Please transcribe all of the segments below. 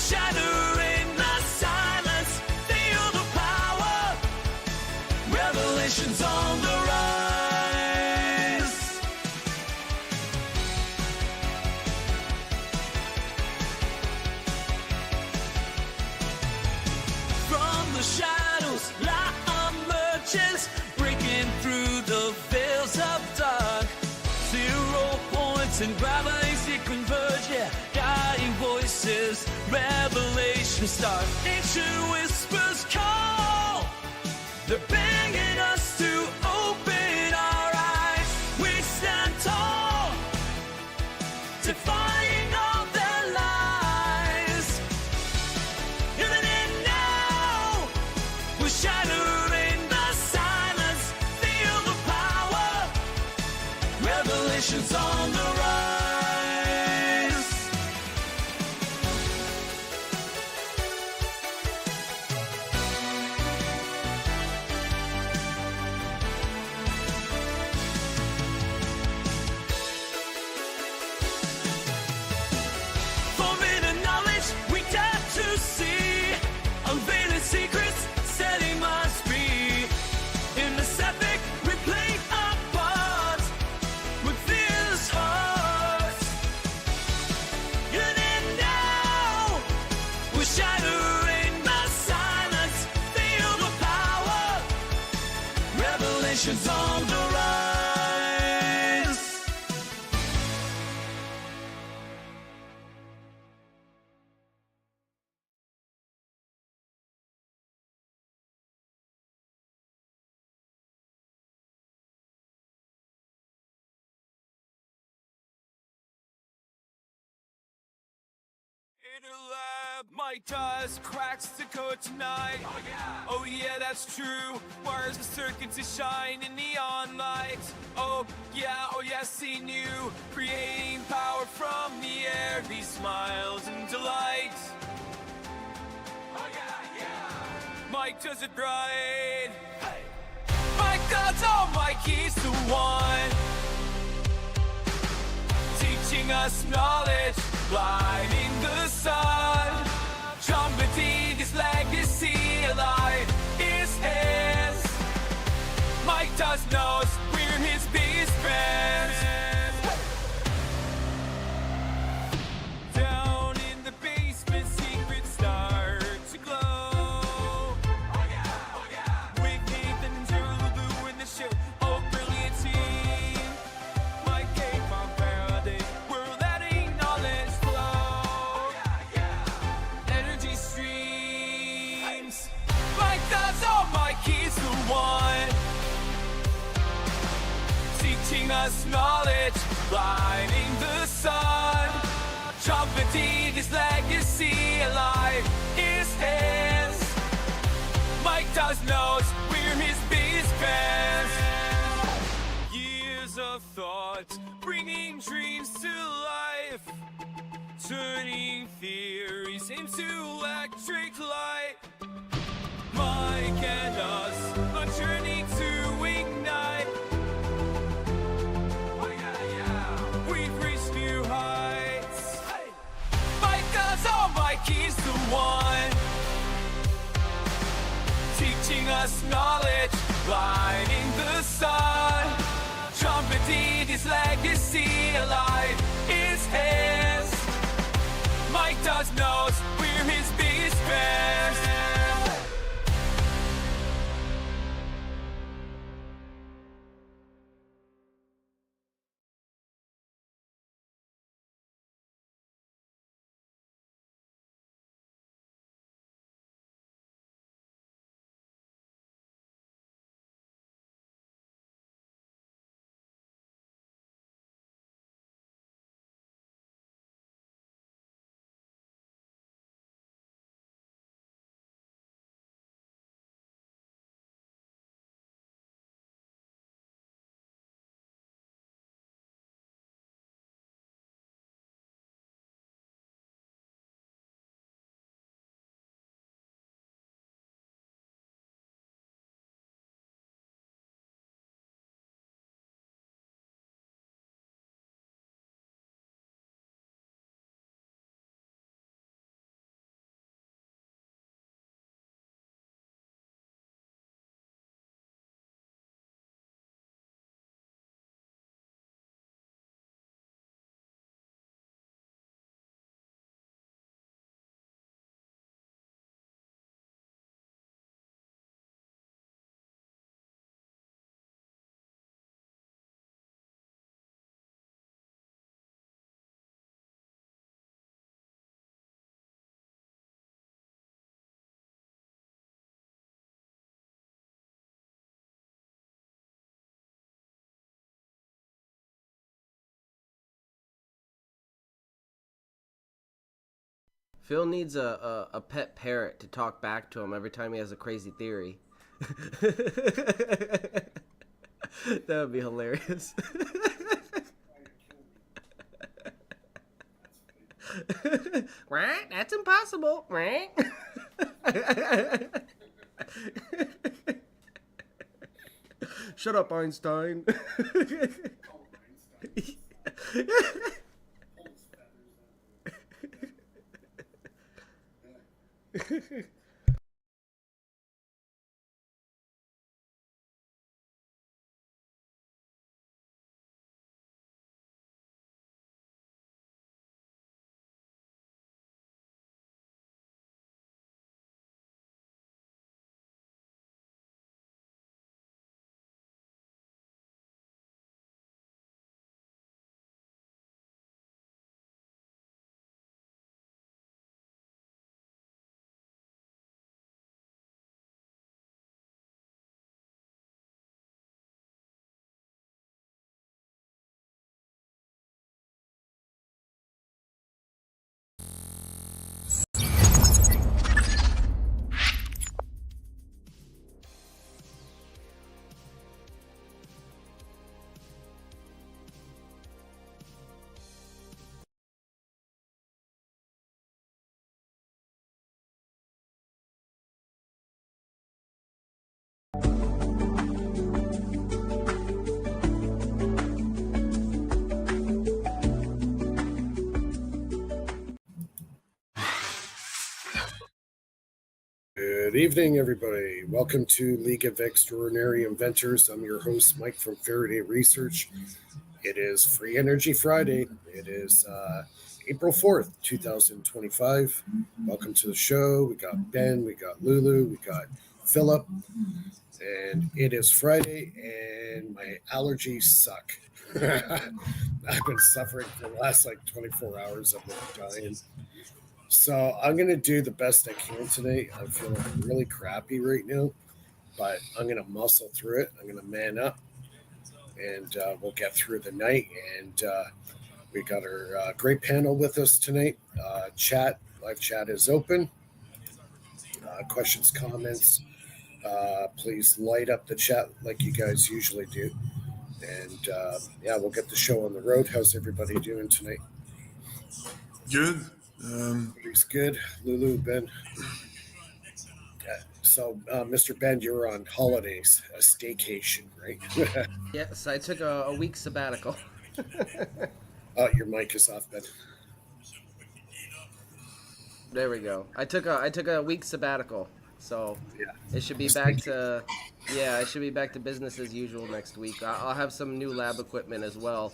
shattering the silence. Feel the power. Revelations on the rise. From the shadows, light emerges, breaking through the veils of dark. 0 points and gravities that converge, yeah, guiding voices, revelation start. Ancient whispers call, they're begging us to open our eyes. We stand tall, defying all their lies. Even in now, we're shattering the silence. Feel the power. Revelations on the rise. Forbidden knowledge we dare to see, unveiling secrets, setting us free. In this epic, we play our part with fierce hearts. In and now, we're shattering the silence. Feel the power. Revelations on the rise. In a lab, my dust cracks the code tonight. Oh yeah, that's true. Wires and circuits to shine in neon lights. Oh yeah, see new. Creating power from the air, these smiles and delight. Mike does it right. Mike does all my keys to one. Teaching us knowledge, lighting the sun, trumpeting his legacy alive. Is his. Mike does knows we're his biggest fans. Down in the basement, secrets start to glow. With Nathan and Lulu in the show. Oh, brilliant team. Mike came from Faraday. We're letting knowledge flow. Energy streams. Mike does all my keys to one. Teaching us knowledge, lighting the sun, trumpeting his legacy alive. Is his. Mike does knows we're his biggest fans. Years of thought, bringing dreams to life, turning theories into electric light. Mike and us, a journey to ignite. We've reached new heights. Mike does all my keys to one. Teaching us knowledge, lighting the sun, trumpeting his legacy alive. Is his. Mike does knows we're his biggest fans. Phil needs a pet parrot to talk back to him every time he has a crazy theory. That would be hilarious. Right? That's impossible. Right? Shut up, Einstein. Good evening, everybody. Welcome to League of Extraordinary Inventors. I'm your host, Mike from Faraday Research. It is Free Energy Friday. It is April 4th, 2025. Welcome to the show. We got Ben, we got Lulu, we got Philip, and it is Friday, and my allergies suck. I've been suffering for the last 24 hours. I've been dying. So I'm going to do the best I can today. I'm feeling really crappy right now, but I'm going to muscle through it. I'm going to man up, and we'll get through the night. And we got our great panel with us tonight. Live chat is open. Questions, comments, please light up the chat like you guys usually do. And we'll get the show on the road. How's everybody doing tonight? Good. Everybody's good. Lulu, Ben. So, Mr. Ben, you're on holidays, a staycation, right? Yes, I took a week sabbatical. Oh, your mic is off, Ben. There we go. I took a week sabbatical, so Yeah. it should be back to it should be back to business as usual next week. I'll have some new lab equipment as well,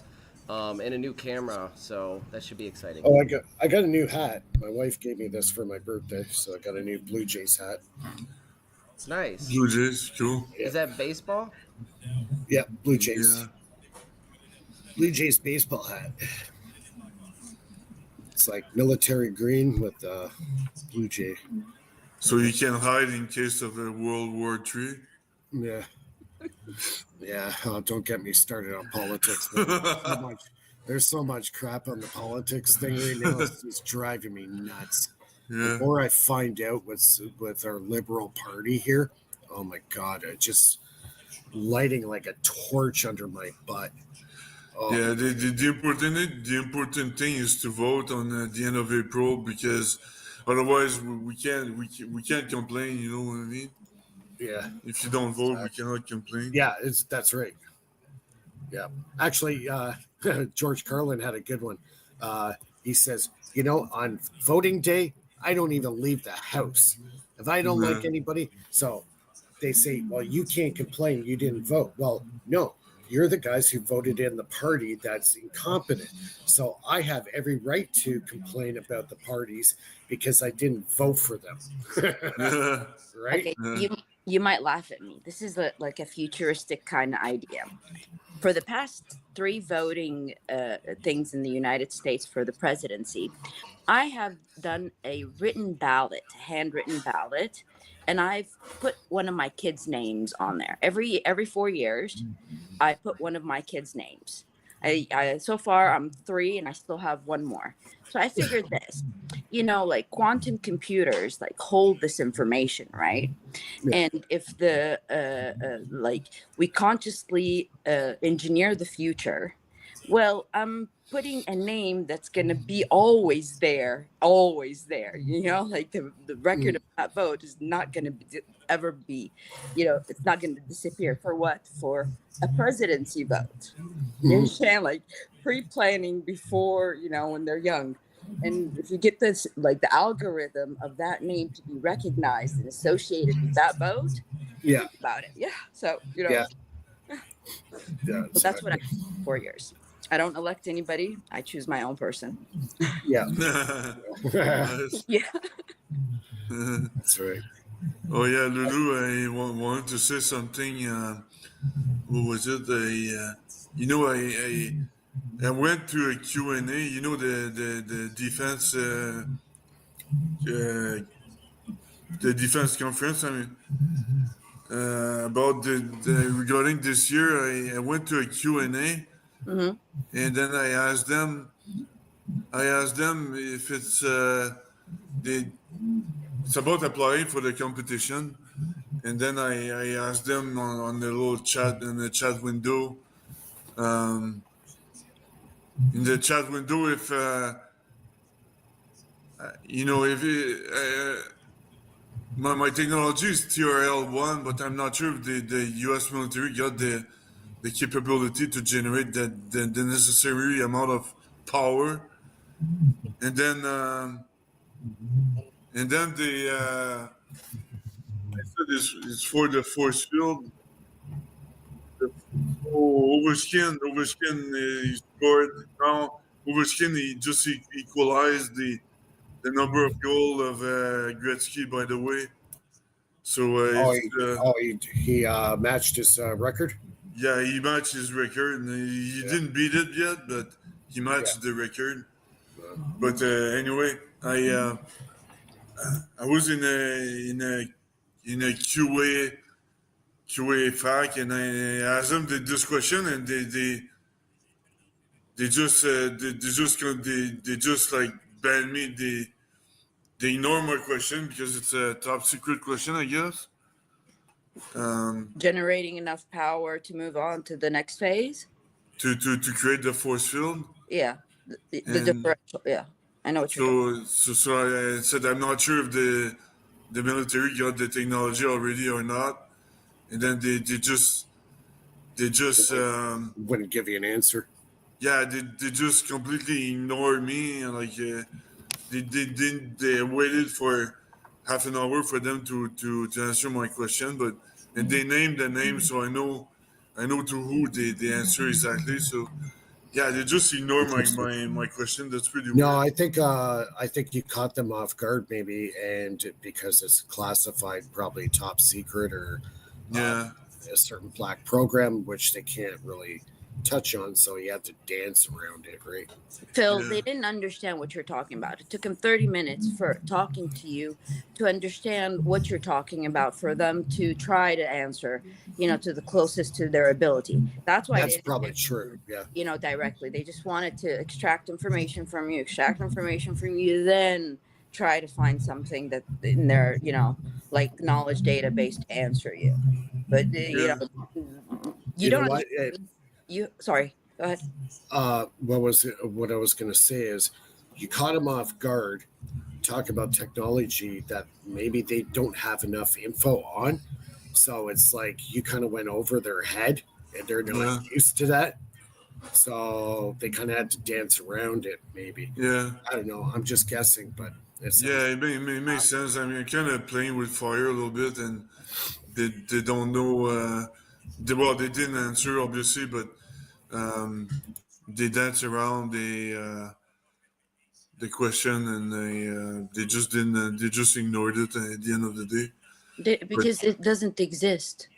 and a new camera, so that should be exciting. Oh, I got a new hat. My wife gave me this for my birthday, so I got a new Blue Jays hat. Nice. Blue Jays, cool. Yeah. Is that baseball? Yeah, Blue Jays. Yeah. Blue Jays baseball hat. It's like military green with Blue Jay. So you can hide in case of a World War III? Yeah. Yeah. Oh, don't get me started on politics. There's so much crap on the politics thing right now. It's driving me nuts. Yeah. The more I find out what's with our Liberal Party here, oh my God, it's just lighting like a torch under my butt. Oh. Yeah, the important thing is to vote on the end of April, because otherwise we can't complain. You know what I mean? Yeah. If you don't vote, we cannot complain. Yeah, that's right. Yeah, actually, George Carlin had a good one. He says, on voting day, I don't even leave the house if I don't like anybody. So they say, well, you can't complain. You didn't vote. Well, no. You're the guys who voted in the party that's incompetent. So I have every right to complain about the parties because I didn't vote for them. Right? Okay, you might laugh at me. This is like a futuristic kind of idea. For the past 3 voting things in the United States for the presidency, I have done a handwritten ballot, and I've put one of my kids' names on there. Every 4 years, I put one of my kids' names. I so far I'm 3 and I still have one more. So I figured this, like quantum computers like hold this information, right? Yeah. And if the like we consciously engineer the future, well, I'm putting a name that's going to be always there, like the record of that vote is not going to ever be, it's not going to disappear. For what? For a presidency vote. You understand? Like pre-planning before, when they're young. And if you get this, like the algorithm of that name to be recognized and associated with that vote, Yeah. think about it. Yeah. So, Yeah. so that's what I do for 4 years. I don't elect anybody. I choose my own person. Yeah. Nice. Yeah. That's right. Oh yeah, Lulu, I wanted to say something. What was it? I went to a Q&A. The defense the defense conference. I mean, about regarding this year, I went to a Q&A, Mm-hmm. and then I asked them if it's it's about applying for the competition. And then I asked them on the little chat in the chat window, if if my technology is TRL-1, but I'm not sure if the U.S. military got the capability to generate the necessary amount of power. And then they I said it's for the force field. Overskin he scored. Now Overskin he just equalized the number of goal of Gretzky, by the way. So He matched his record. yeah, he matched his record. And he didn't beat it yet, but he matched the record. But anyway, I was in a QA fac, and I asked them this question, and they just like banned me. They ignore my question because it's a top secret question, I guess. Generating enough power to move on to the next phase. To create the force field. Yeah. The And differential. Yeah. I know what you're talking So I said I'm not sure if the military got the technology already or not. And then they just Wouldn't give you an answer. yeah, they just completely ignored me, and like they waited for half an hour for them to answer my question, and they named the name, so I know to who they answer exactly. So yeah, they just ignore my question. That's pretty weird. No, I think you caught them off guard, maybe, and because it's classified, probably top secret or Yeah. A certain black program, which they can't really touch on, so you have to dance around it, right? Phil, Yeah. they didn't understand what you're talking about. It took them 30 minutes for talking to you to understand what you're talking about, for them to try to answer, to the closest to their ability. That's why That's they probably didn't true. Yeah. directly. They just wanted to extract information from you, then try to find something that in their, like knowledge database to answer you. But Yeah. you don't what? sorry, go ahead. What I was going to say is, you caught them off guard. Talk about technology that maybe they don't have enough info on, so it's like you kind of went over their head, and they're not used to that. So they kind of had to dance around it, maybe. Yeah. I don't know. I'm just guessing, but Yeah, it makes sense. I mean, I'm kind of playing with fire a little bit, and they don't know. They didn't answer obviously, but they dance around the question, and they just didn't. They just ignored it at the end of the day. Because it doesn't exist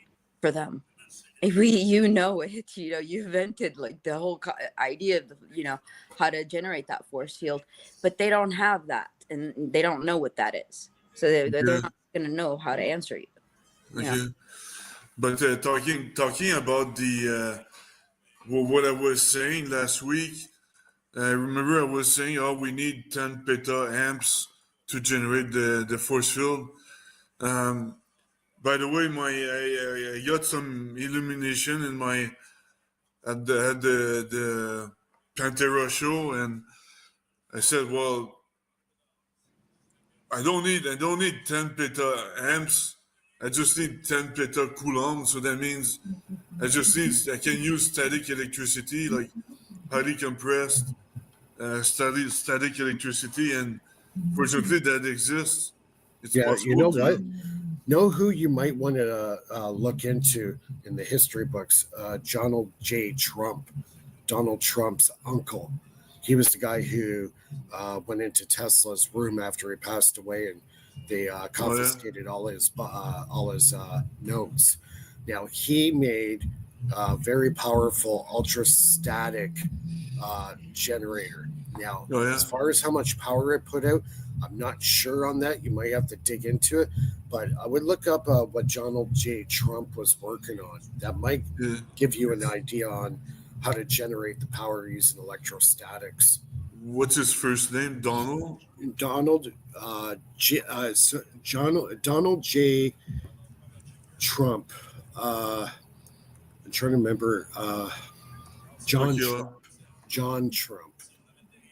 for them. You know it. You invented like the whole idea of how to generate that force field, but they don't have that, and they don't know what that is. So they're not going to know how to answer you. Okay. But talking about what I was saying last week. I remember I was saying, oh, we need 10 petaamps to generate the force field. By the way, I got some illumination in my at the Pantera show, and I said, well, I don't need 10 petaamps. I just need 10 petacoulombs. So that means I can use static electricity, like highly compressed static electricity, and fortunately that exists. It's Yeah, possible you know to. what? Know who you might want to look into in the history books? Donald J. Trump, Donald Trump's uncle. He was the guy who went into Tesla's room after he passed away, and they confiscated all his notes. Now he made a very powerful ultrastatic generator. Now, Oh, yeah. as far as how much power it put out, I'm not sure on that. You might have to dig into it, but I would look up what Donald J. Trump was working on. That might Yeah. give you an idea on how to generate the power using electrostatics. What's his first name? Donald? Donald J. Trump. I'm trying to remember. John Okay, Trump. John Trump.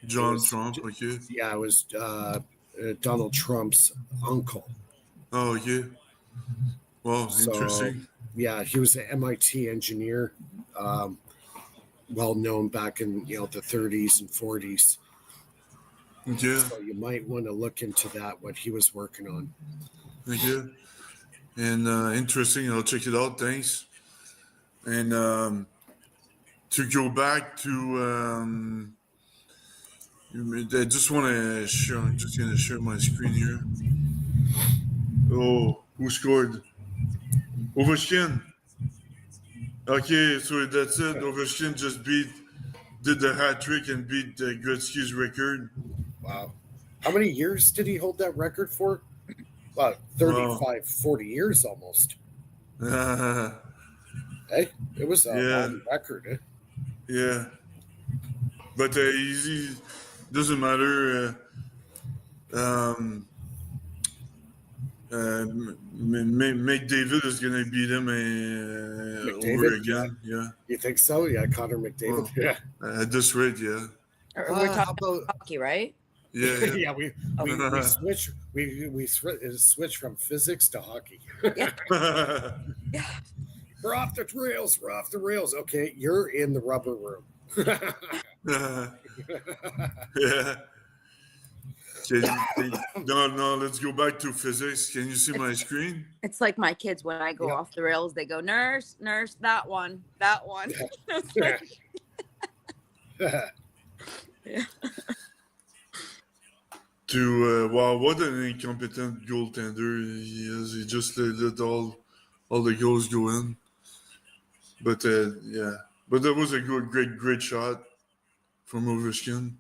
John was- Trump. Okay. Yeah, it was Donald Trump's uncle. Oh, okay. Well, So, interesting. yeah, he was an MIT engineer, well known back in the 30s and 40s. Okay. So you might want to look into that, what he was working on. Okay. And interesting. I'll check it out. Thanks. And to go back to, I just want to share. I'm just gonna share my screen here. Oh, who scored? Ovechkin. Okay, so that's it. Ovechkin just did the hat trick and beat Gretzky's record. Wow. How many years did he hold that record for? About 35, 40 years almost. Hey, it was a Yeah. long record. Eh? Yeah, but he doesn't matter. McDavid is gonna beat him over again. Yeah. You think so? Yeah, Connor McDavid. Oh. Yeah. At this rate, yeah. We're How talking about hockey, right? Yeah. Yeah. yeah, we switch from physics to hockey. Yeah. We're off the rails. We're off the rails. Okay, you're in the rubber room. Yeah. No, let's go back to physics. Can you see my screen? It's like my kids when I go Yeah. off the rails, they go, nurse, that one. It's like, Wow, what an incompetent goaltender he is. He just let all the goals go in. But yeah, but that was a great shot from Ovechkin.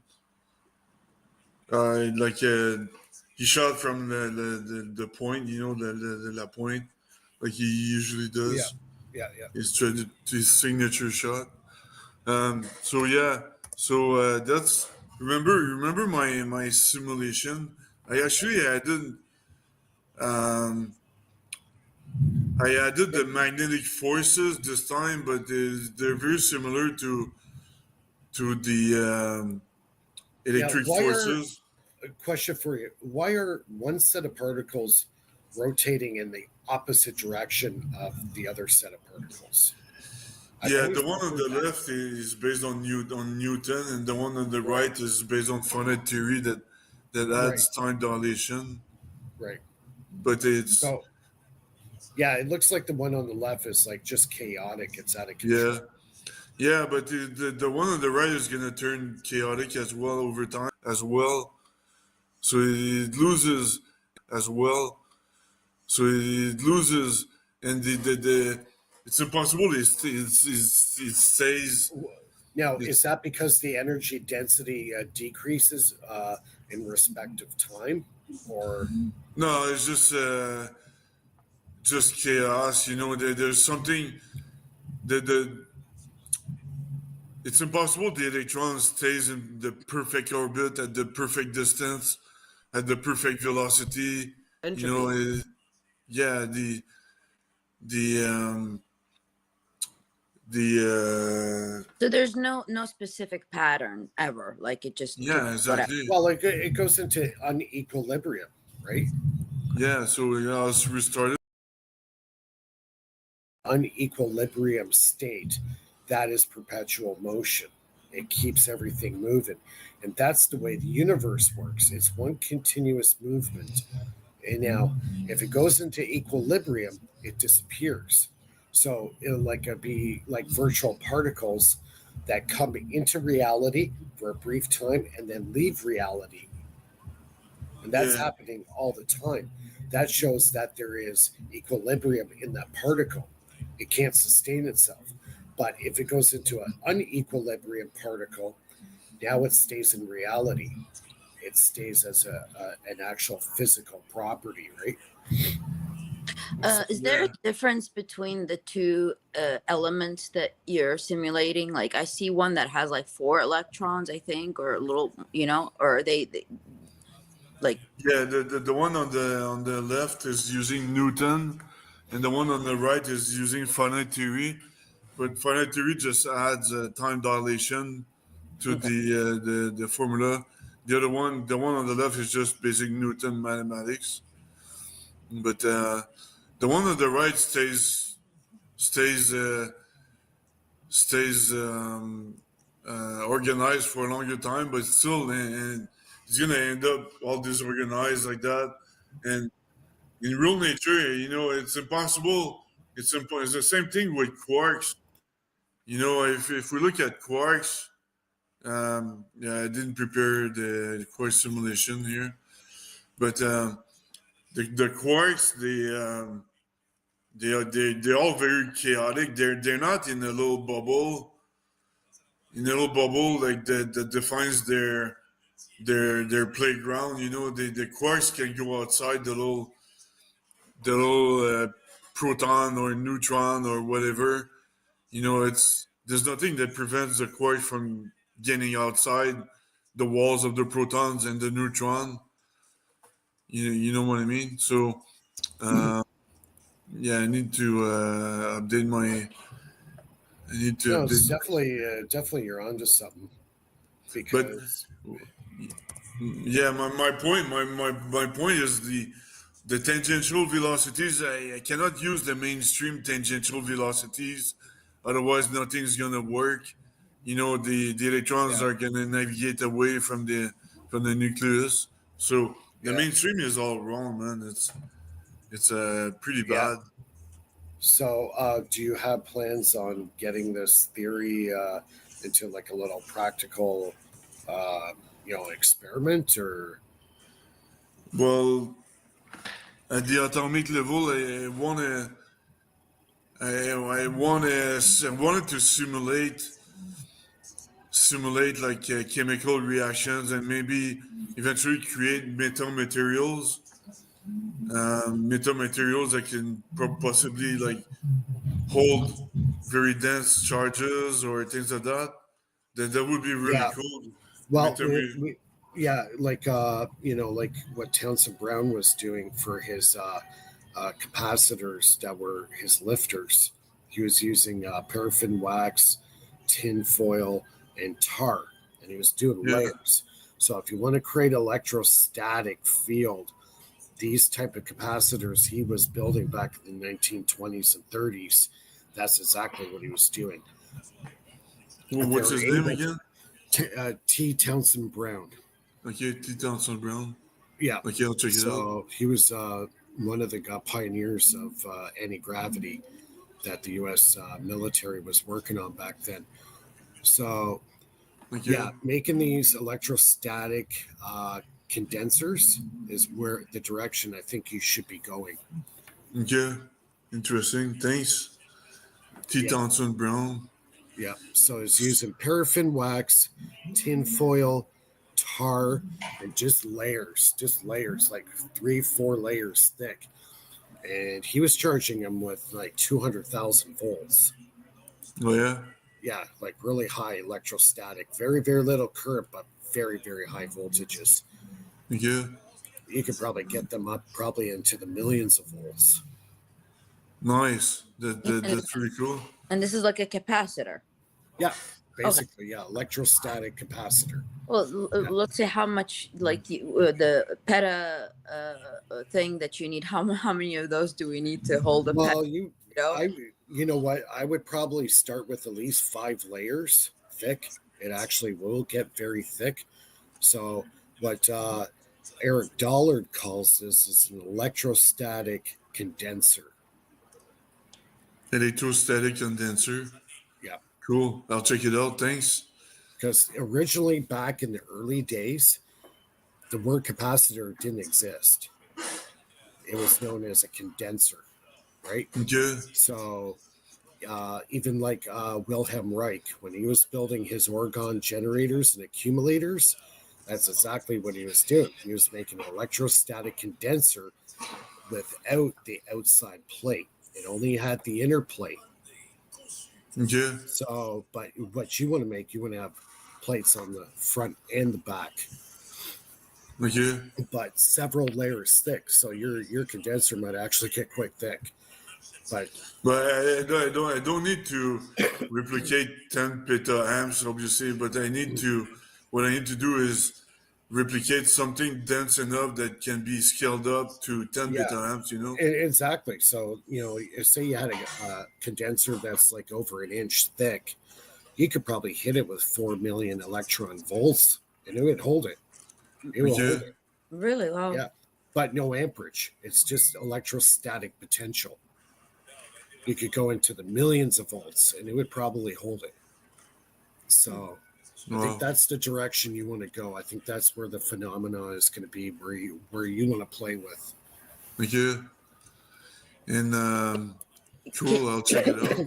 He shot from the point, the la point, like he usually does. Yeah. His signature shot. So that's remember my simulation. I added the magnetic forces this time, but they're very similar to the electric why forces. A question for you: why are one set of particles rotating in the opposite direction of the other set of particles? Yeah, the one on the left is based on Newton, and the one on the right is based on finite theory that adds time dilation. Right. But it's So, yeah, it looks like the one on the left is like just chaotic. It's out of control. yeah, but the one on the right is gonna turn chaotic as well over time as well. So it loses as well. So it loses, and the it's impossible. It stays. Now, is that because the energy density decreases in respect of time, or No, it's just chaos. There's something it's impossible the electron stays in the perfect orbit at the perfect distance, at the perfect velocity. Entropy. You know, yeah, the So there's no specific pattern ever. Like it just could yeah, whatever. exactly. Well, it goes into unequilibrium, right? Yeah, so yeah, let's restart it. Unequilibrium state, that is perpetual motion. It keeps everything moving. And that's the way the universe works. It's one continuous movement. And now, if it goes into equilibrium, it disappears. So it'll be like virtual particles that come into reality for a brief time and then leave reality. And that's Yeah, happening all the time. That shows that there is equilibrium in that particle. It can't sustain itself. But if it goes into an unequilibrium particle, now it stays in reality. It stays as an actual physical property, right? Is there yeah. a difference between the two elements that you're simulating? Like I see one that has like 4 electrons, I think, or a little, or are they like Yeah, the one on the left is using Newton, and the one on the right is using finite theory. But finite theory just adds time dilation to okay. the formula. The one on the left, is just basic Newton mathematics. But the one on the right stays organized for a longer time, but still, and it's gonna end up all disorganized like that. And in real nature, it's impossible. It's the same thing with quarks. If we look at quarks, yeah, I didn't prepare the quark simulation here, but the quarks, they're all very chaotic. They're not in a little bubble like that defines their playground. The quarks can go outside the little proton or neutron or whatever. There's nothing that prevents the quark from getting outside the walls of the protons and the neutron. You know what I mean? So yeah, I need to update my. I need to No, it's update. definitely you're onto something But because yeah, my point is the tangential velocities. I cannot use the mainstream tangential velocities, otherwise nothing's gonna work. The electrons yeah, are gonna navigate away from the nucleus. So the yeah, mainstream is all wrong, man. It's pretty yeah. bad. So, do you have plans on getting this theory into like a little practical, experiment or? Well, at the atomic level, I wanted to simulate like chemical reactions and maybe eventually create metamaterials that can possibly like hold very dense charges or things like that. Then that would be really Yeah. cool. Well, Metamaterial. yeah, like like what Townsend Brown was doing for his capacitors that were his lifters. He was using paraffin wax, tin foil, and tar, and he was doing Yeah, layers. So if you want to create electrostatic field, these type of capacitors he was building back in the 1920s and 30s, that's exactly what he was doing. well, And they what's were his name able again? T. Townsend Brown. Okay, T. Townsend Brown. Yeah. Okay, I'll check it out. So he was one of the pioneers of anti-gravity that the U.S. Military was working on back then. So Okay. yeah, making these electrostatic condensers is where the direction I think you should be going. Okay. Interesting. Thanks. T. Yeah. Townsend Brown. Yeah. So it's using paraffin wax, tin foil, tar, and just layers, like 3-4 layers thick. And he was charging them with like 200,000 volts. Oh yeah. yeah, like really high electrostatic, very, very little current, but very, very high voltages. Yeah. You could probably get them up probably into the millions of volts. Nice. And, That's really cool. and this is like a capacitor. Yeah, basically, yeah, electrostatic capacitor. Well, let's say how much like the peta thing that you need. How many of those do we need to hold a peta? Well, You know? you know what? I would probably start with at least 5 layers thick. It actually will get very thick. So, what Eric Dollard calls this is an electrostatic condenser. Electrostatic condenser. Yeah, Cool. I'll check it out. Thanks. because originally back in the early days, the word capacitor didn't exist. It was known as a condenser, right? Okay. So even like Wilhelm Reich, when he was building his orgone generators and accumulators, that's exactly what he was doing. He was making an electrostatic condenser without the outside plate. It only had the inner plate. Okay. So, but what you want to make, you want to have plates on the front and the back, Okay. but several layers thick. So your condenser might actually get quite thick. But I don't need to replicate 10 petaamps, obviously, but what I need to do is replicate something dense enough that can be scaled up to 10 Yeah. petaamps, you know? exactly. So, say you had a condenser that's like over an inch thick, you could probably hit it with 4 million electron volts and it would hold it. It will hold it. Really? Wow. Yeah. But no amperage. It's just electrostatic potential. You could go into the millions of volts and it would probably hold it. So I think that's the direction you want to go. I think that's where the phenomena is going to be, where you want to play with. Okay. And cool, I'll check it out.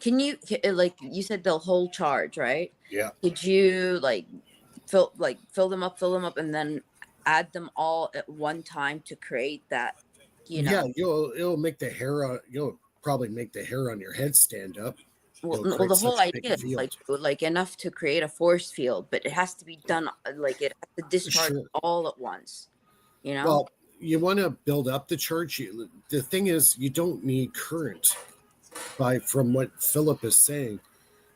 Can you like you said they'll hold charge, right? Yeah. Could you like fill them up, and then add them all at one time to create that? Yeah, it'll make the hair. You'll probably make the hair on your head stand up. Well, the whole idea is like enough to create a force field, but it has to be done like it has to discharge all at once. You know. Well, you want to build up the charge. The thing is, you don't need current. From what Philip is saying,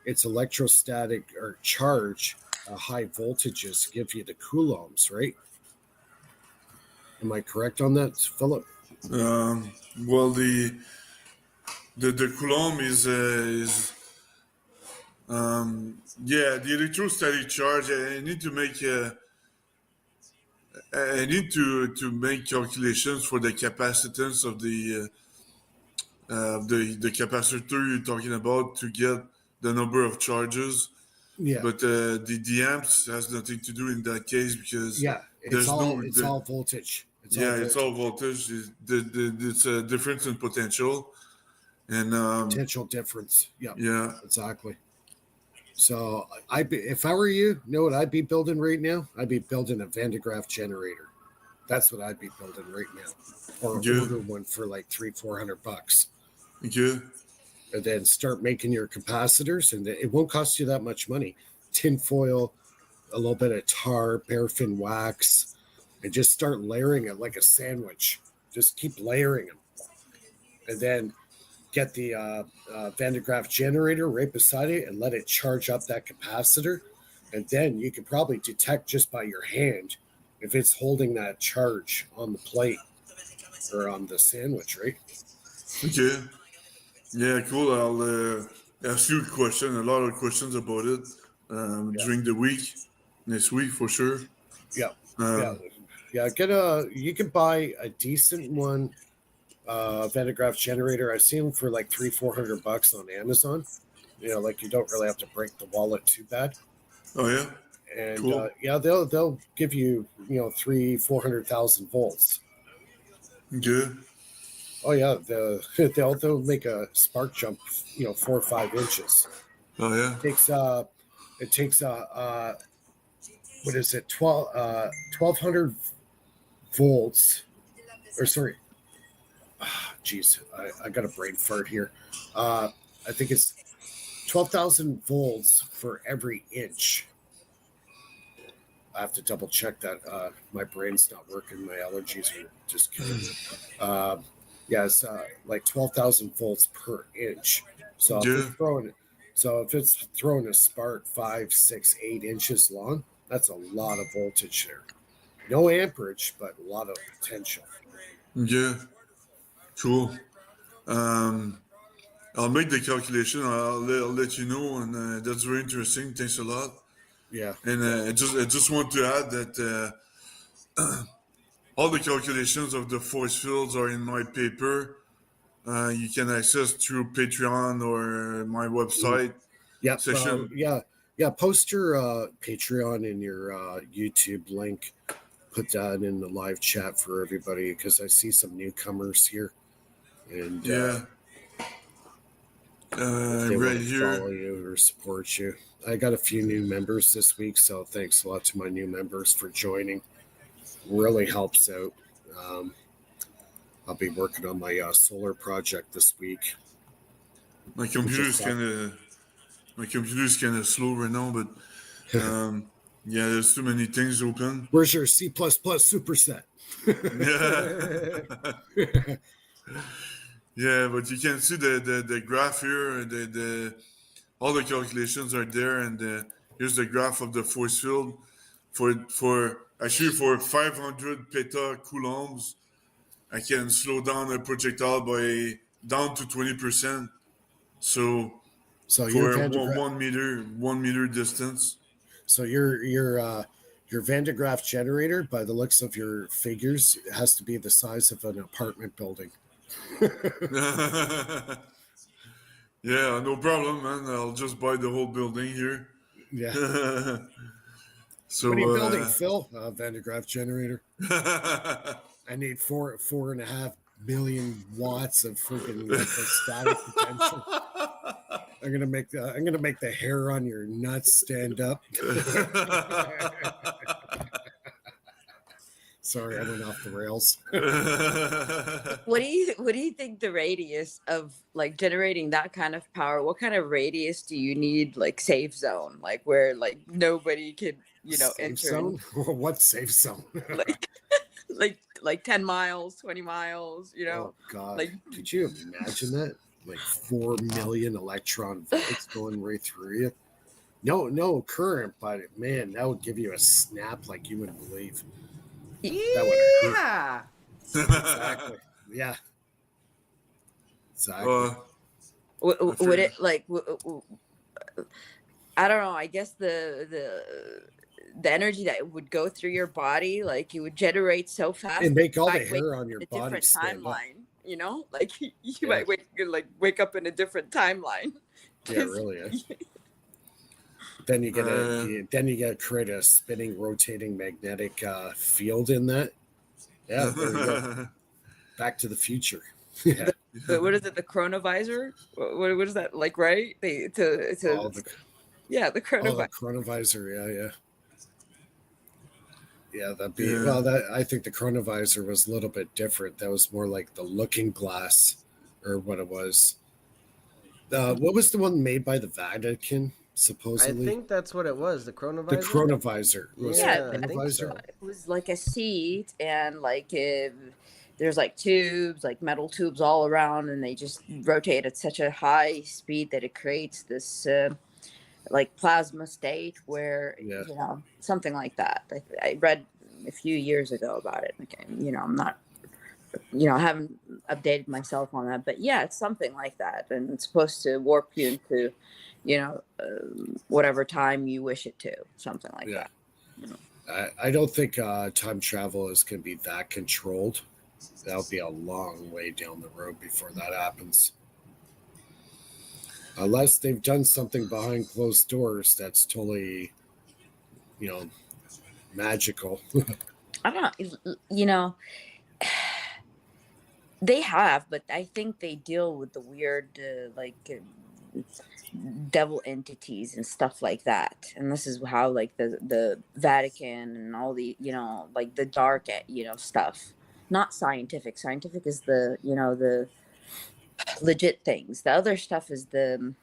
it's electrostatic or charge. High voltages give you the coulombs, right? Am I correct on that, Philip? Well, the Coulomb is the electrostatic charge. I need to make make calculations for the capacitance of the capacitor you're talking about to get the number of charges. Yeah. But the amps has nothing to do in that case because it's all voltage. It's all voltage. It's a difference in potential and potential difference. Yeah, exactly. So if I were you, know what I'd be building right now? I'd be building a Van de Graaff generator. That's what I'd be building right now, or order one for like $300-400. Okay. And then start making your capacitors, and it won't cost you that much money. Tin foil, a little bit of tar, paraffin wax, and just start layering it like a sandwich. Just keep layering them. And then get the Van de Graaff generator right beside it and let it charge up that capacitor. And then you can probably detect just by your hand if it's holding that charge on the plate or on the sandwich, right? Okay. Yeah, cool. I'll ask you a lot of questions about it during the week, next week for sure. Yeah. You can buy a decent one, Van de Graaff generator. I've seen them for like $300-400 on Amazon. Like you don't really have to break the wallet too bad. Oh yeah. And cool. They'll give you 300,000-400,000 volts. Good. Oh yeah, they'll make a spark jump, 4 or 5 inches. Oh yeah. It takes what is it, 1200 volts, or sorry, geez, I got a brain fart here. I think it's 12,000 volts for every inch. I have to double check that. My brain's not working. My allergies are just killing me. Yeah, it's like 12,000 volts per inch. So Yeah. if it's throwing a spark 5, 6, 8 inches long, that's a lot of voltage there. No amperage, but a lot of potential. Yeah. Cool. I'll make the calculation. I'll let you know, and that's very interesting. Thanks a lot. Yeah. And I just want to add that all the calculations of the force fields are in my paper. You can access through Patreon or my website. Yep. Session. Yeah. Post your Patreon in your YouTube link. Put that in the live chat for everybody because I see some newcomers here. And Yeah. if they Right want to here. follow you or support you. I got a few new members this week, so thanks a lot to my new members for joining. Really helps out. I'll be working on my solar project this week. My computer's kind of slow right now, but yeah, there's too many things open. Where's your C++ superset? Yeah. Yeah, but you can see the graph here. All the calculations are there, and here's the graph of the force field for 500 petacoulombs. I can slow down a projectile down to 20%. So your for Van de Graaff, 1 meter distance. so your Van de Graaff generator, by the looks of your figures, has to be the size of an apartment building. Yeah, no problem, man. I'll just buy the whole building here. Yeah. So What are you building, Phil? Van de Graaff generator. I need 4.5 million watts of freaking electrostatic potential. I'm gonna make the hair on your nuts stand up. Sorry, I went off the rails. What do you think the radius of like generating that kind of power? What kind of radius do you need, like safe zone, like where like nobody could Safe enter? zone? What safe zone? like 10 miles, 20 miles, Oh God! like Could you imagine that? Like 4 million electron volts going right through you. No current, but man, that would give you a snap like you wouldn't believe. That would hurt. Yeah. Exactly. Yeah. Exactly. would it like I don't know, I guess the energy that would go through your body, like you would generate so fast And make all the might wake hair up on your in a body different stand up. timeline, like you Yeah. might wake up in a different timeline. Yeah, really. Then you get to create a spinning, rotating magnetic field in that. Yeah, there you go. Back to the future. Yeah. But what is it, the chronovisor? What is that like, right? The The chronovisor. chronovisor. Yeah, that'd be Yeah. well. I think the chronovisor was a little bit different. That was more like the looking glass, or what it was. What was the one made by the Vatican? I Supposedly, think that's what it was. The the chronovisor. chronovisor. Was it Yeah, the I think so. chronovisor? It was like a seat, and like there's like tubes, like metal tubes all around, and they just rotate at such a high speed that it creates this like plasma state where Yeah. something like that. I read a few years ago about it. Okay, I'm not, I haven't updated myself on that, but yeah, it's something like that, and it's supposed to warp you into, whatever time you wish it to, something like Yeah. that. I don't think time travel is going to be that controlled. That'll be a long way down the road before that happens. Unless they've done something behind closed doors that's totally, magical. I don't know, they have, but I think they deal with the weird, devil entities and stuff like that. And this is how, like, the Vatican and all the, like the dark, stuff. Not scientific. Scientific is the legit things. The other stuff is the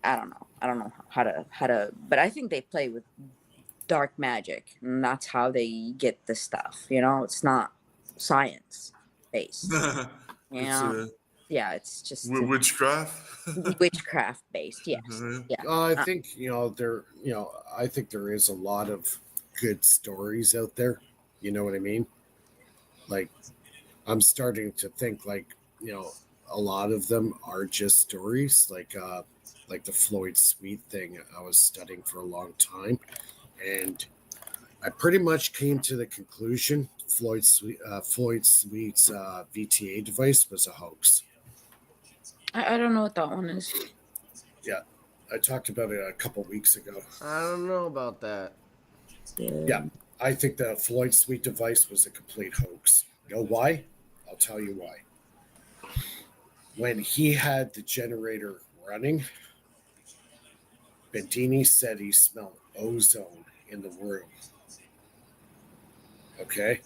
I don't know. I don't know how to. But I think they play with dark magic, and that's how they get the stuff. It's not science based. It's Yeah, it's just witchcraft. witchcraft based. Yes. Yeah. I think I think there is a lot of good stories out there. You know what I mean? Like, I'm starting to think a lot of them are just stories, like the Floyd Sweet thing I was studying for a long time, and I pretty much came to the conclusion Floyd Sweet's VTA device was a hoax. I don't know what that one is. Yeah, I talked about it a couple weeks ago. I don't know about that. Yeah, I think the Floyd Sweet device was a complete hoax. You know why? I'll tell you why. When he had the generator running, Bendini said he smelled ozone in the room. Okay?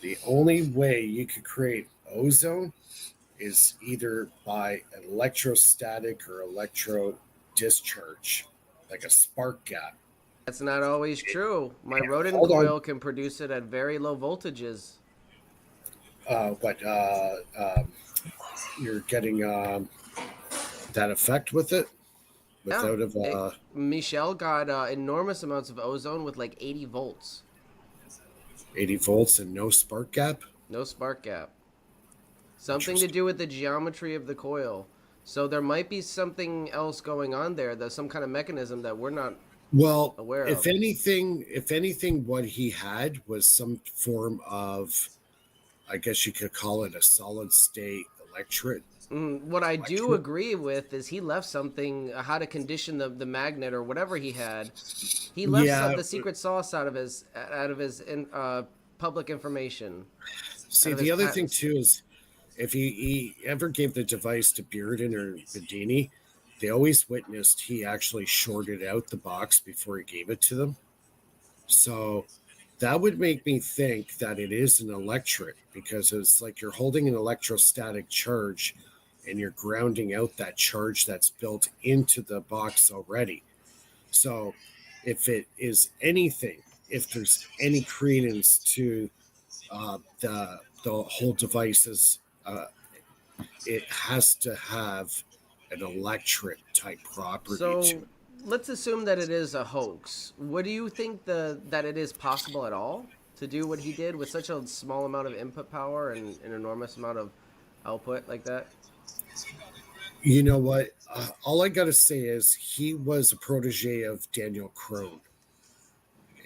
The only way you could create ozone is either by an electrostatic or electro discharge, like a spark gap. That's not always true. My rodent Hold on. coil can produce it at very low voltages. You're getting that effect with it without Michelle got enormous amounts of ozone with like 80 volts. 80 volts and no spark gap. No spark gap. Something to do with the geometry of the coil. So there might be something else going on there. There's some kind of mechanism that we're not aware of. If anything, what he had was some form of, I guess you could call it a solid state electric. What I do agree with is he left something, how to condition the magnet or whatever he had. He left the secret sauce out of his public information. See, the other thing too is, if he ever gave the device to Bearden or Bedini, they always witnessed he actually shorted out the box before he gave it to them. So that would make me think that it is an electric, because it's like you're holding an electrostatic charge and you're grounding out that charge that's built into the box already. So if it is anything, if there's any credence to the whole device's, it has to have an electric type property to it. Let's assume that it is a hoax. What do you think that it is possible at all to do what he did with such a small amount of input power and an enormous amount of output like that? You know what? All I got to say is he was a protege of Daniel Krone.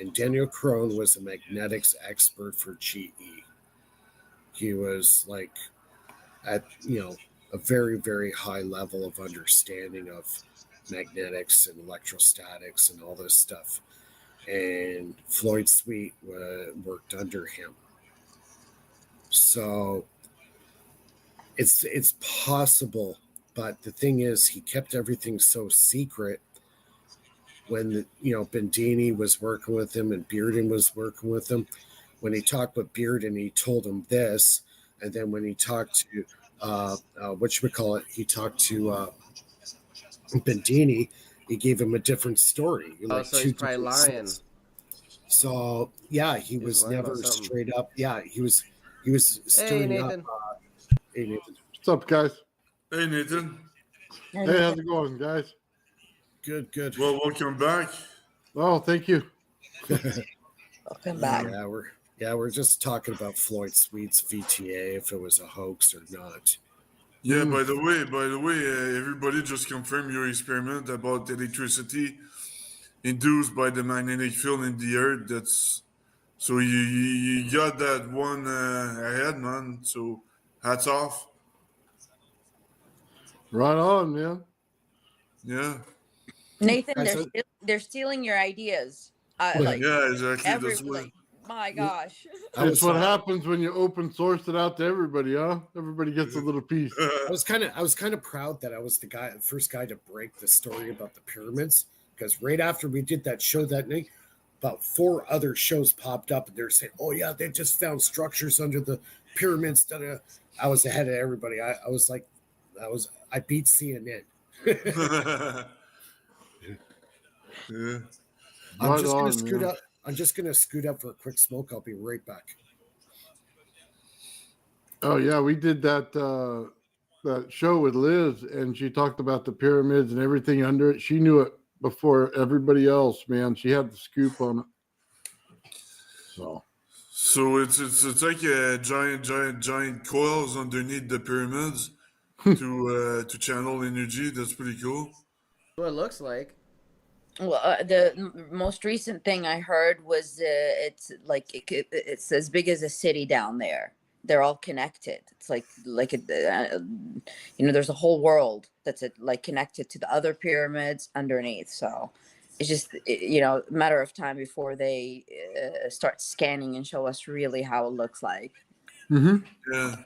And Daniel Krone was a magnetics expert for GE. He was like at, a very, very high level of understanding of magnetics and electrostatics and all this stuff. And Floyd Sweet worked under him. So it's possible, but the thing is, he kept everything so secret. When Bendini was working with him and Bearden was working with him, when he talked with Bearden, he told him this, and then when he talked to he talked to Bendini, he gave him a different story. So he's probably lying. So yeah, he was never straight up. Yeah, he was stirring up. Hey Nathan. What's up, guys? Hey, Nathan. Hey, how's it going, guys? Good. Well, welcome back. Oh, thank you. Welcome back. We're just talking about Floyd Sweet's VTA, if it was a hoax or not. Yeah, by the way, everybody just confirmed your experiment about electricity induced by the magnetic field in the earth. So you got that one ahead, man. So hats off. Right on, man. Yeah. Nathan, they're stealing your ideas. Yeah, exactly. That's Everybody. My gosh. That's what happens when you open source it out to everybody, huh? Everybody gets a little piece. I was kind of proud that I was the first guy to break the story about the pyramids, because right after we did that show that night, about 4 other shows popped up and they're saying, "Oh yeah, they just found structures under the pyramids." I was ahead of everybody. I beat CNN. Yeah. I'm Right just gonna on, scoot man. up. I'm just gonna scoot up for a quick smoke. I'll be right back. Oh yeah, we did that show with Liz, and she talked about the pyramids and everything under it. She knew it before everybody else, man. She had the scoop on it. So So it's like a giant coils underneath the pyramids to channel energy. That's pretty cool. What it looks like. Well, most recent thing I heard was it's like it's as big as a city down there. They're all connected. It's like there's a whole world that's like connected to the other pyramids underneath. So it's just a matter of time before they start scanning and show us really how it looks like. Yeah,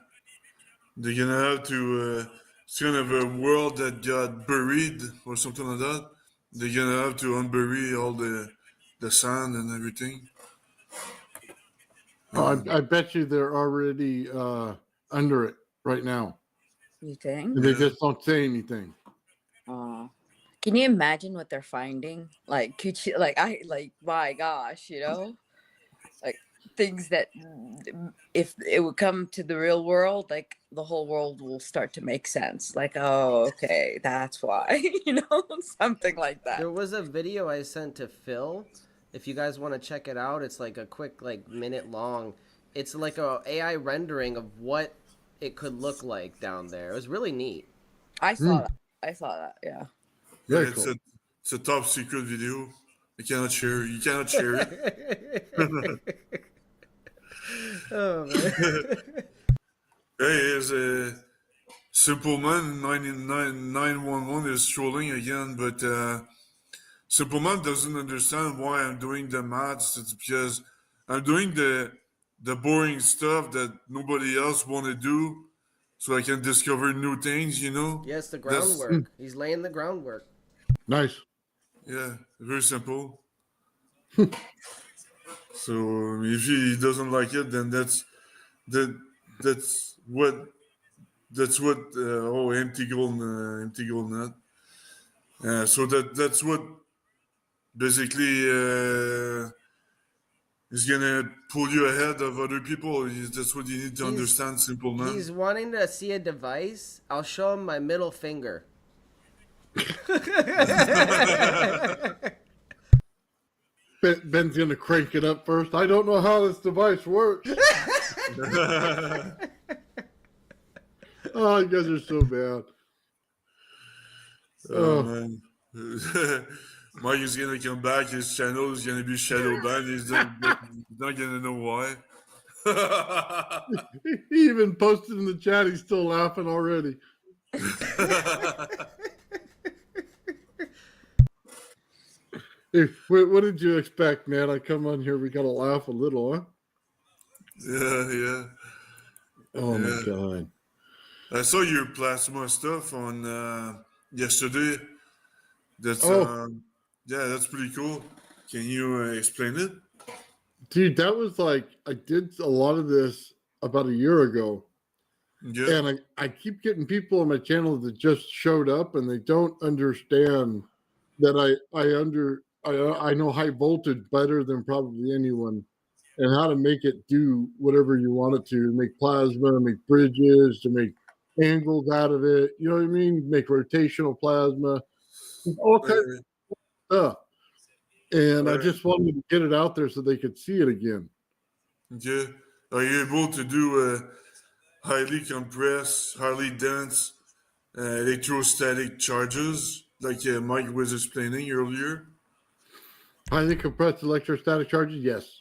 they're gonna have to. It's kind of a world that got buried or something like that. They're gonna have to unbury all the sand and everything. I bet you they're already under it right now. You think? And they just don't say anything. Can you imagine what they're finding? Like, could you my gosh, like things that if it would come to the real world, like the whole world will start to make sense. Like, oh, okay, that's why, something like that. There was a video I sent to Phil. If you guys want to check it out, it's like a quick minute long. It's like a AI rendering of what it could look like down there. It was really neat. I saw that. Yeah. Very It's cool. it's a top secret video. You cannot share it. Oh man. Hey, is a Simple Man 911 is trolling again, but Simple Man doesn't understand why I'm doing the maths. It's because I'm doing the boring stuff that nobody else want to do, so I can discover new things. Yes, the That's- groundwork. He's laying the groundwork. Nice. Yeah, very simple. So if he doesn't like it, then that's what empty gold net. So that's what basically is gonna pull you ahead of other people. That's what you need to understand, Simple Man. He's wanting to see a device. I'll show him my middle finger. Ben's gonna crank it up first. I don't know how this device works. Oh, you guys are so bad. Oh man. Mike is gonna come back. His channel is gonna be shadow banned. He's not gonna know why. He even posted in the chat. He's still laughing already. Hey, what did you expect, man? I come on here, we gotta laugh a little, huh? Yeah. Oh my Yeah. god. I saw your plasma stuff on yesterday. That's that's pretty cool. Can you explain it? Dude, that was like I did a lot of this about a year ago. Yeah. And I keep getting people on my channel that just showed up and they don't understand that I know high voltage better than probably anyone and how to make it do whatever you want it to make plasma, make bridges, to make angles out of it. You know what I mean? Make rotational plasma, all kinds of stuff. And I just wanted to get it out there so they could see it again. Yeah. Are you able to do highly compressed, highly dense electrostatic charges like Mike was explaining earlier? Highly compressed electrostatic charges, yes.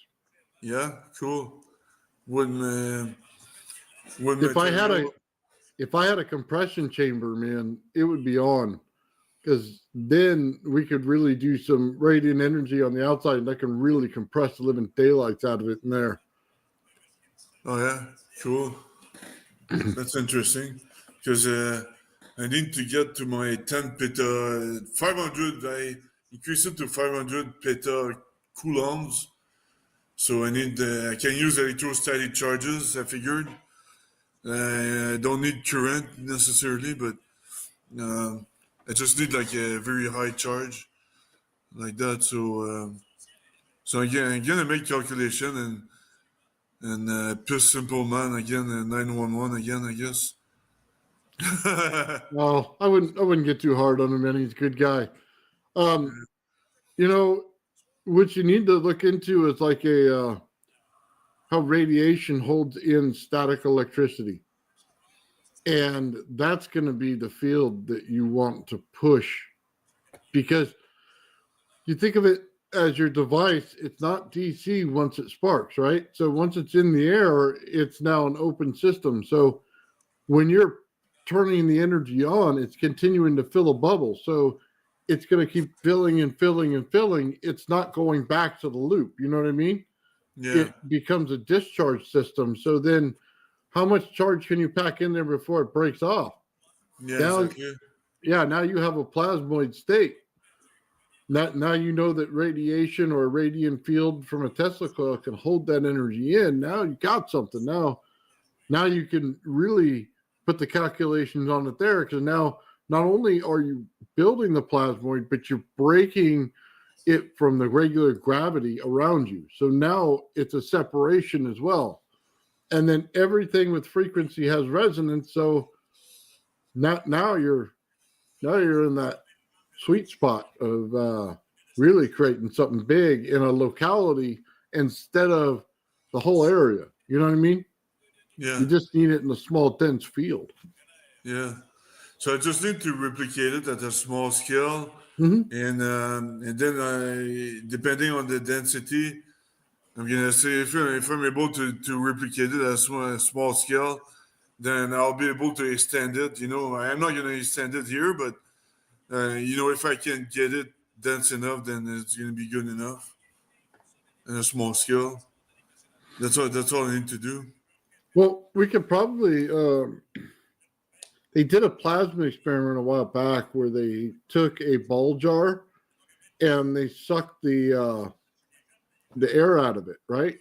Yeah, cool. When If I had a compression chamber, man, it would be on, because then we could really do some radiant energy on the outside, and that can really compress the living daylights out of it in there. Oh yeah, cool. That's interesting because I need to get to my 10 peta 500. I increase it to 500 peta coulombs. So I can use electrostatic charges. I figured I don't need current necessarily, but I just need like a very high charge. like that. So again, I'm gonna make calculation and plus simple man again, 911 again, I guess. Well, I wouldn't get too hard on him, man. He's a good guy. You know, what you need to look into is like how radiation holds in static electricity. And that's going to be the field that you want to push, because you think of it as your device, it's not DC once it sparks, right? So once it's in the air, it's now an open system. So when you're turning the energy on, it's continuing to fill a bubble. So it's going to keep filling and filling and filling. It's not going back to the loop. You know what I mean? Yeah. It becomes a discharge system. So then how much charge can you pack in there before it breaks off? Yeah, Now, exactly. yeah, now you have a plasmoid state. Now you know that radiation or a radiant field from a Tesla coil can hold that energy in. Now you got something. Now you can really put the calculations on it there, because now not only are you building the plasmoid, but you're breaking it from the regular gravity around you. So now it's a separation as well. And then everything with frequency has resonance. So now you're in that sweet spot of really creating something big in a locality instead of the whole area. You know what I mean? Yeah. You just need it in a small, dense field. Yeah. So I just need to replicate it at a small scale. Mm-hmm. And then depending on the density, I'm gonna say if I'm able to replicate it at a small scale, then I'll be able to extend it. You know, I'm not gonna extend it here, but you know, if I can get it dense enough, then it's gonna be good enough at a small scale. That's all I need to do. Well, we could probably. They did a plasma experiment a while back where they took a ball jar and they sucked the air out of it, right?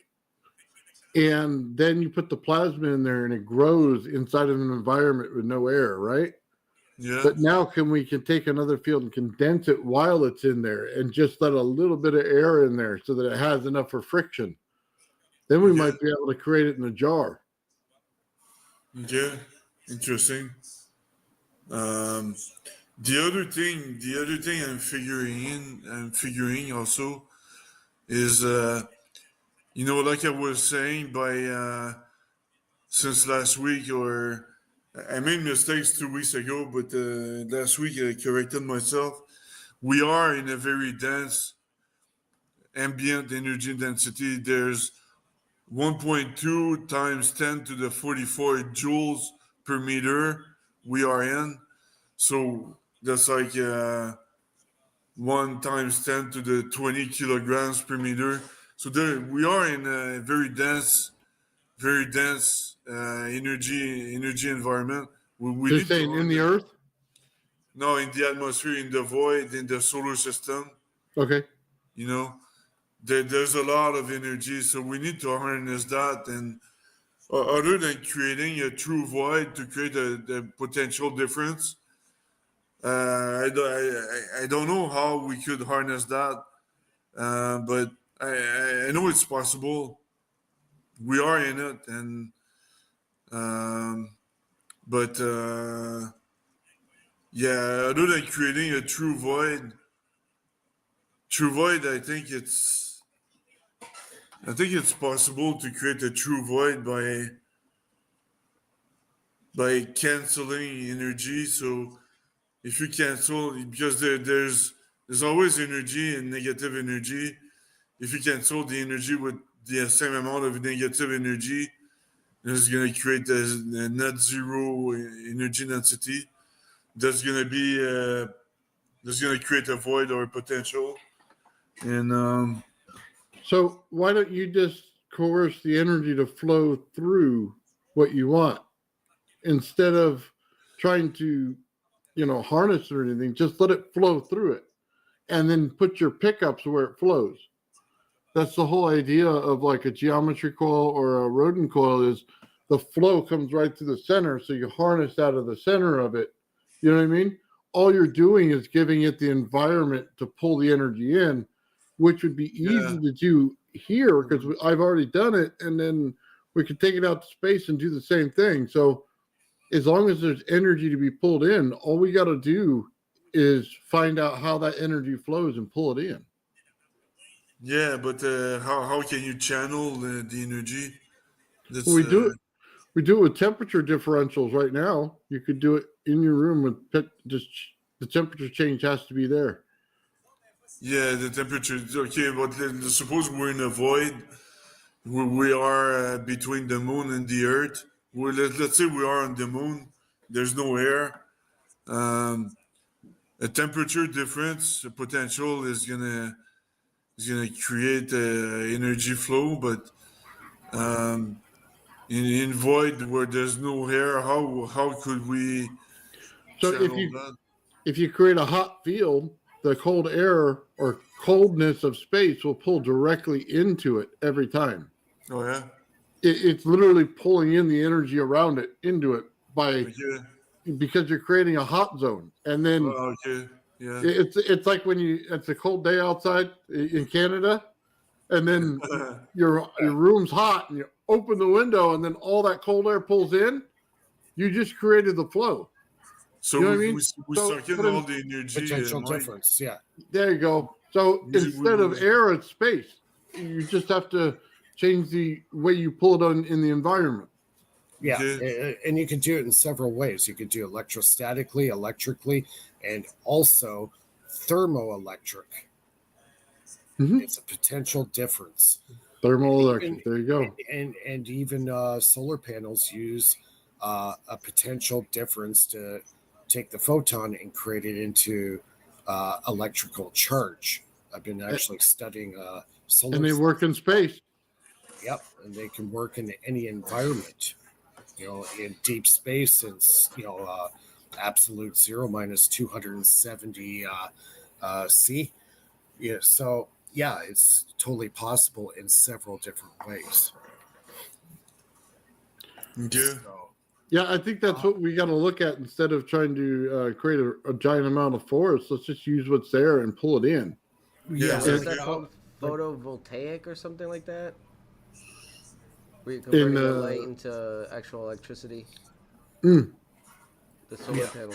And then you put the plasma in there and it grows inside of an environment with no air, right? Yeah. But now we can take another field and condense it while it's in there and just let a little bit of air in there so that it has enough for friction. Then we might be able to create it in a jar. Yeah. Interesting. The other thing I'm figuring also is you know, like I was saying, since last week, or I made mistakes 2 weeks ago, but last week I corrected myself. We are in a very dense ambient energy density. There's 1.2 times 10 to the 44 joules per meter we are in. So that's like 1 times 10 to the 20 kilograms per meter. So we are in a very dense energy environment. You're saying in the Earth? No, in the atmosphere, in the void, in the solar system. Okay. You know, there's a lot of energy, so we need to harness that. And other than creating a true void to create a potential difference, I don't know how we could harness that, but I know it's possible. We are in it, and but yeah, other than creating a true void, I think it's possible to create a true void by canceling energy. So if you cancel, because there's always energy and negative energy. If you cancel the energy with the same amount of negative energy, it's going to create a net zero energy density. That's going to create a void or a potential. And so why don't you just coerce the energy to flow through what you want instead of trying to, harness it or anything? Just let it flow through it and then put your pickups where it flows. That's the whole idea of like a geometry coil or a rodent coil, is the flow comes right through the center. So you harness out of the center of it. You know what I mean? all you're doing is giving it the environment to pull the energy in, which would be easy to do here because I've already done it, and then we could take it out to space and do the same thing. So as long as there's energy to be pulled in, all we got to do is find out how that energy flows and pull it in. Yeah, but how can you channel the energy? That's, We do it. We do it with temperature differentials right now. You could do it in your room with just the temperature change has to be there. Yeah, the temperature. Okay, but suppose we're in a void. We are between the moon and the earth. Let's say we are on the moon. There's no air. A temperature difference, a potential is gonna create energy flow, but in void where there's no air, how could we So channel if you create a hot field, the cold air or coldness of space will pull directly into it every time. that? Oh yeah. It's literally pulling in the energy around it into it because you're creating a hot zone, and then Okay. Yeah. it's like when it's a cold day outside in Canada, and then your room's hot, and you open the window, and then all that cold air pulls in. You just created the flow. So You know what I mean? we So suck in put in all the energy. Potential Mike. difference. Yeah. There you go. So instead of air, it's space. You just have to change the way you pull it on in the environment. Yeah, Okay. and you can do it in several ways. You could do electrostatically, electrically, and also thermoelectric. It's a potential difference. Thermoelectric. There you go. And even solar panels use a potential difference to take the photon and create it into electrical charge. I've been actually studying solar. And they work in space. Yep, and they can work in any environment. In deep space, and absolute zero minus 270 C. Yeah, so yeah, it's totally possible in several different ways. Yeah. So, Yeah, I think that's what we got to look at instead of trying to create a giant amount of force. Let's just use what's there and pull it in. Yeah. What is that Yeah. called? Photovoltaic or something like that? Where you're converting the light into actual electricity. The solar panel.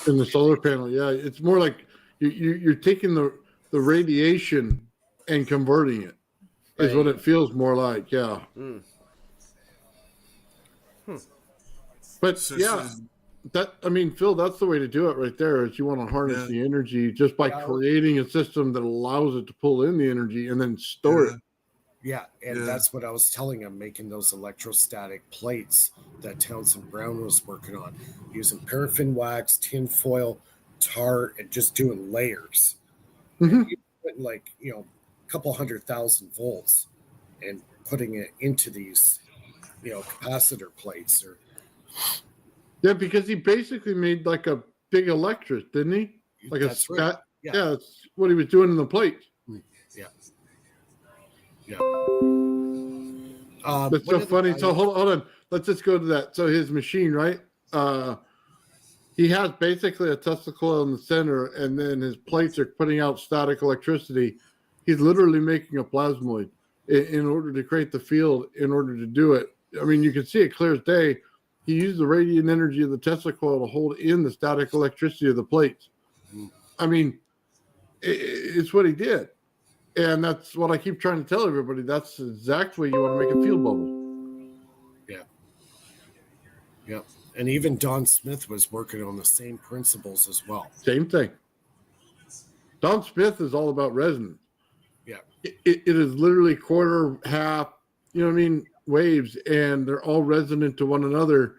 In the solar panel, yeah, it's more like you're taking the radiation and converting it. Is what it feels more like, yeah. But Phil, that's the way to do it right there. Is you want to harness the energy just by creating a system that allows it to pull in the energy and then store it. Yeah, and that's what I was telling him, making those electrostatic plates that Townsend Brown was working on, using paraffin wax, tin foil, tar, and just doing layers. And putting a couple 100,000 volts and putting it into these, capacitor plates. Yeah, because he basically made like a big electric, didn't he? Like that's right. Yeah, that's what he was doing in the plates. Yeah. That's so funny. So hold on. Let's just go to that. So his machine, right? He has basically a Tesla coil in the center, and then his plates are putting out static electricity. He's literally making a plasmoid in order to create the field. In order to do it, I mean, you can see it clear as day. He used the radiant energy of the Tesla coil to hold in the static electricity of the plates. I mean, it's what he did. And that's what I keep trying to tell everybody. That's exactly you want to make a field bubble. Yeah. Yep. And even Don Smith was working on the same principles as well. Same thing. Don Smith is all about resonance. Yeah. It is literally quarter, half, waves, and they're all resonant to one another,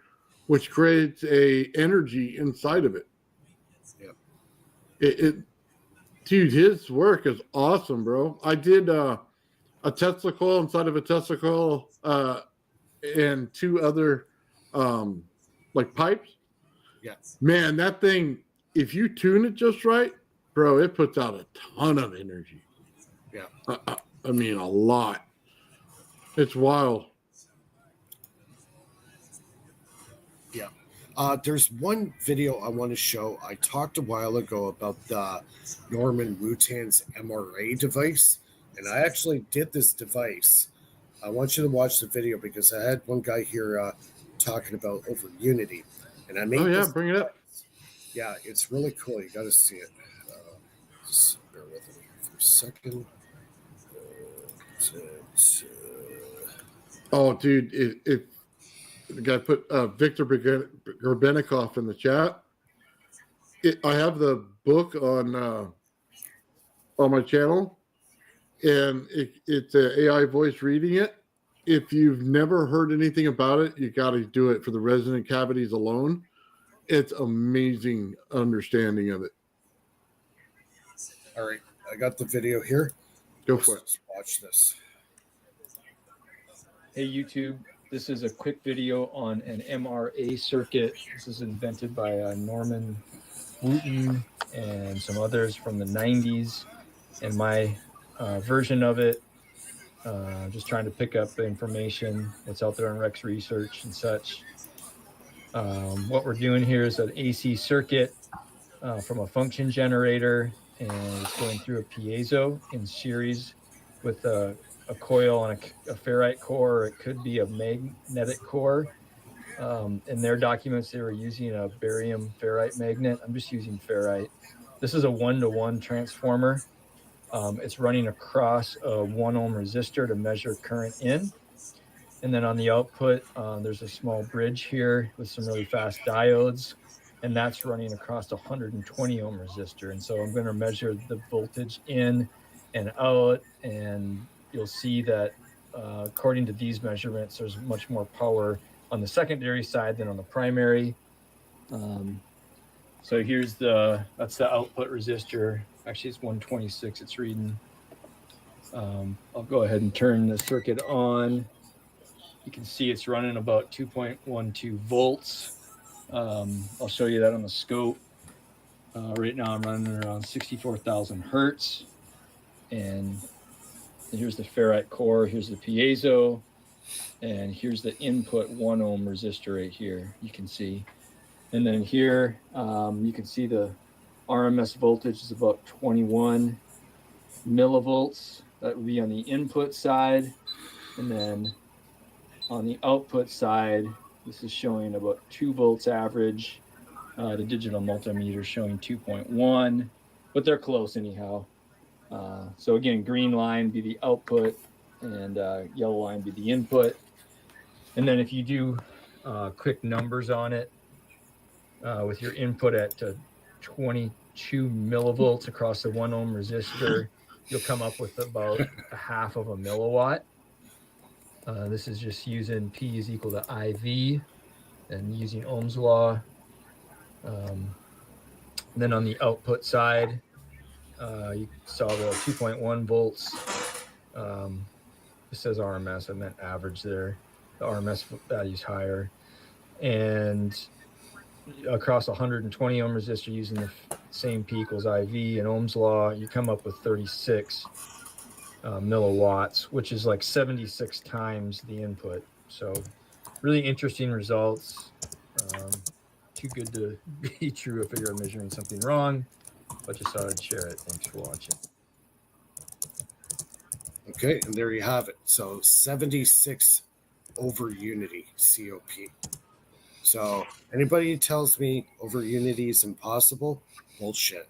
which creates a energy inside of it. Yeah. Dude, his work is awesome, bro. I did a Tesla coil inside of a Tesla coil and two other pipes. Yes. Man, that thing, if you tune it just right, bro, it puts out a ton of energy. Yeah. I mean, a lot. It's wild. Yeah. There's one video I want to show. I talked a while ago about the Norman Wooten's MRA device, and I actually did this device. I want you to watch the video because I had one guy here talking about over Unity, and I made. Oh yeah, this bring it up. device. Yeah, it's really cool. You got to see it. Just bear with me for a second. Oh, dude, if the guy put Victor Gorbenikoff in the chat. I have the book on my channel, and it's an AI voice reading it. If you've never heard anything about it, you got to do it for the resonant cavities alone. It's amazing understanding of it. All right, I got the video here. Go for it. Let's watch this. Hey YouTube, this is a quick video on an MRA circuit. This is invented by Norman Wooten and some others from the 90s, and my version of it, just trying to pick up the information that's out there in Rex Research and such. What we're doing here is an AC circuit from a function generator, and it's going through a piezo in series with a coil on a ferrite core, or it could be a magnetic core. In their documents, they were using a barium ferrite magnet. I'm just using ferrite. This is a 1-to-1 transformer. It's running across a 1 ohm resistor to measure current in. And then on the output, there's a small bridge here with some really fast diodes, and that's running across a 120 ohm resistor. And so I'm going to measure the voltage in and out, and you'll see that according to these measurements, there's much more power on the secondary side than on the primary. So here's that's the output resistor. Actually, it's 126 it's reading. I'll go ahead and turn the circuit on. You can see it's running about 2.12 volts. I'll show you that on the scope. Right now I'm running around 64,000 hertz. And here's the ferrite core, here's the piezo, and here's the input 1 ohm resistor right here, you can see. And then here, you can see the RMS voltage is about 21 millivolts. That would be on the input side. And then on the output side, this is showing about 2 volts average. The digital multimeter is showing 2.1, but they're close anyhow. So again, green line be the output, and yellow line be the input. And then if you do quick numbers on it, with your input at 22 millivolts across the 1 ohm resistor, you'll come up with about a half of a milliwatt. This is just using P is equal to IV and using Ohm's law. Then on the output side, you saw the 2.1 volts. It says RMS, I meant average there. The RMS value is higher. And across 120 ohm resistor using the same P equals IV and Ohm's law, you come up with 36 milliwatts, which is like 76 times the input. So really interesting results. Too good to be true. I figure I'm measuring something wrong, but just thought I'd share it. Thanks for watching. Okay, and there you have it. So 76 over Unity COP. So anybody who tells me over Unity is impossible, bullshit.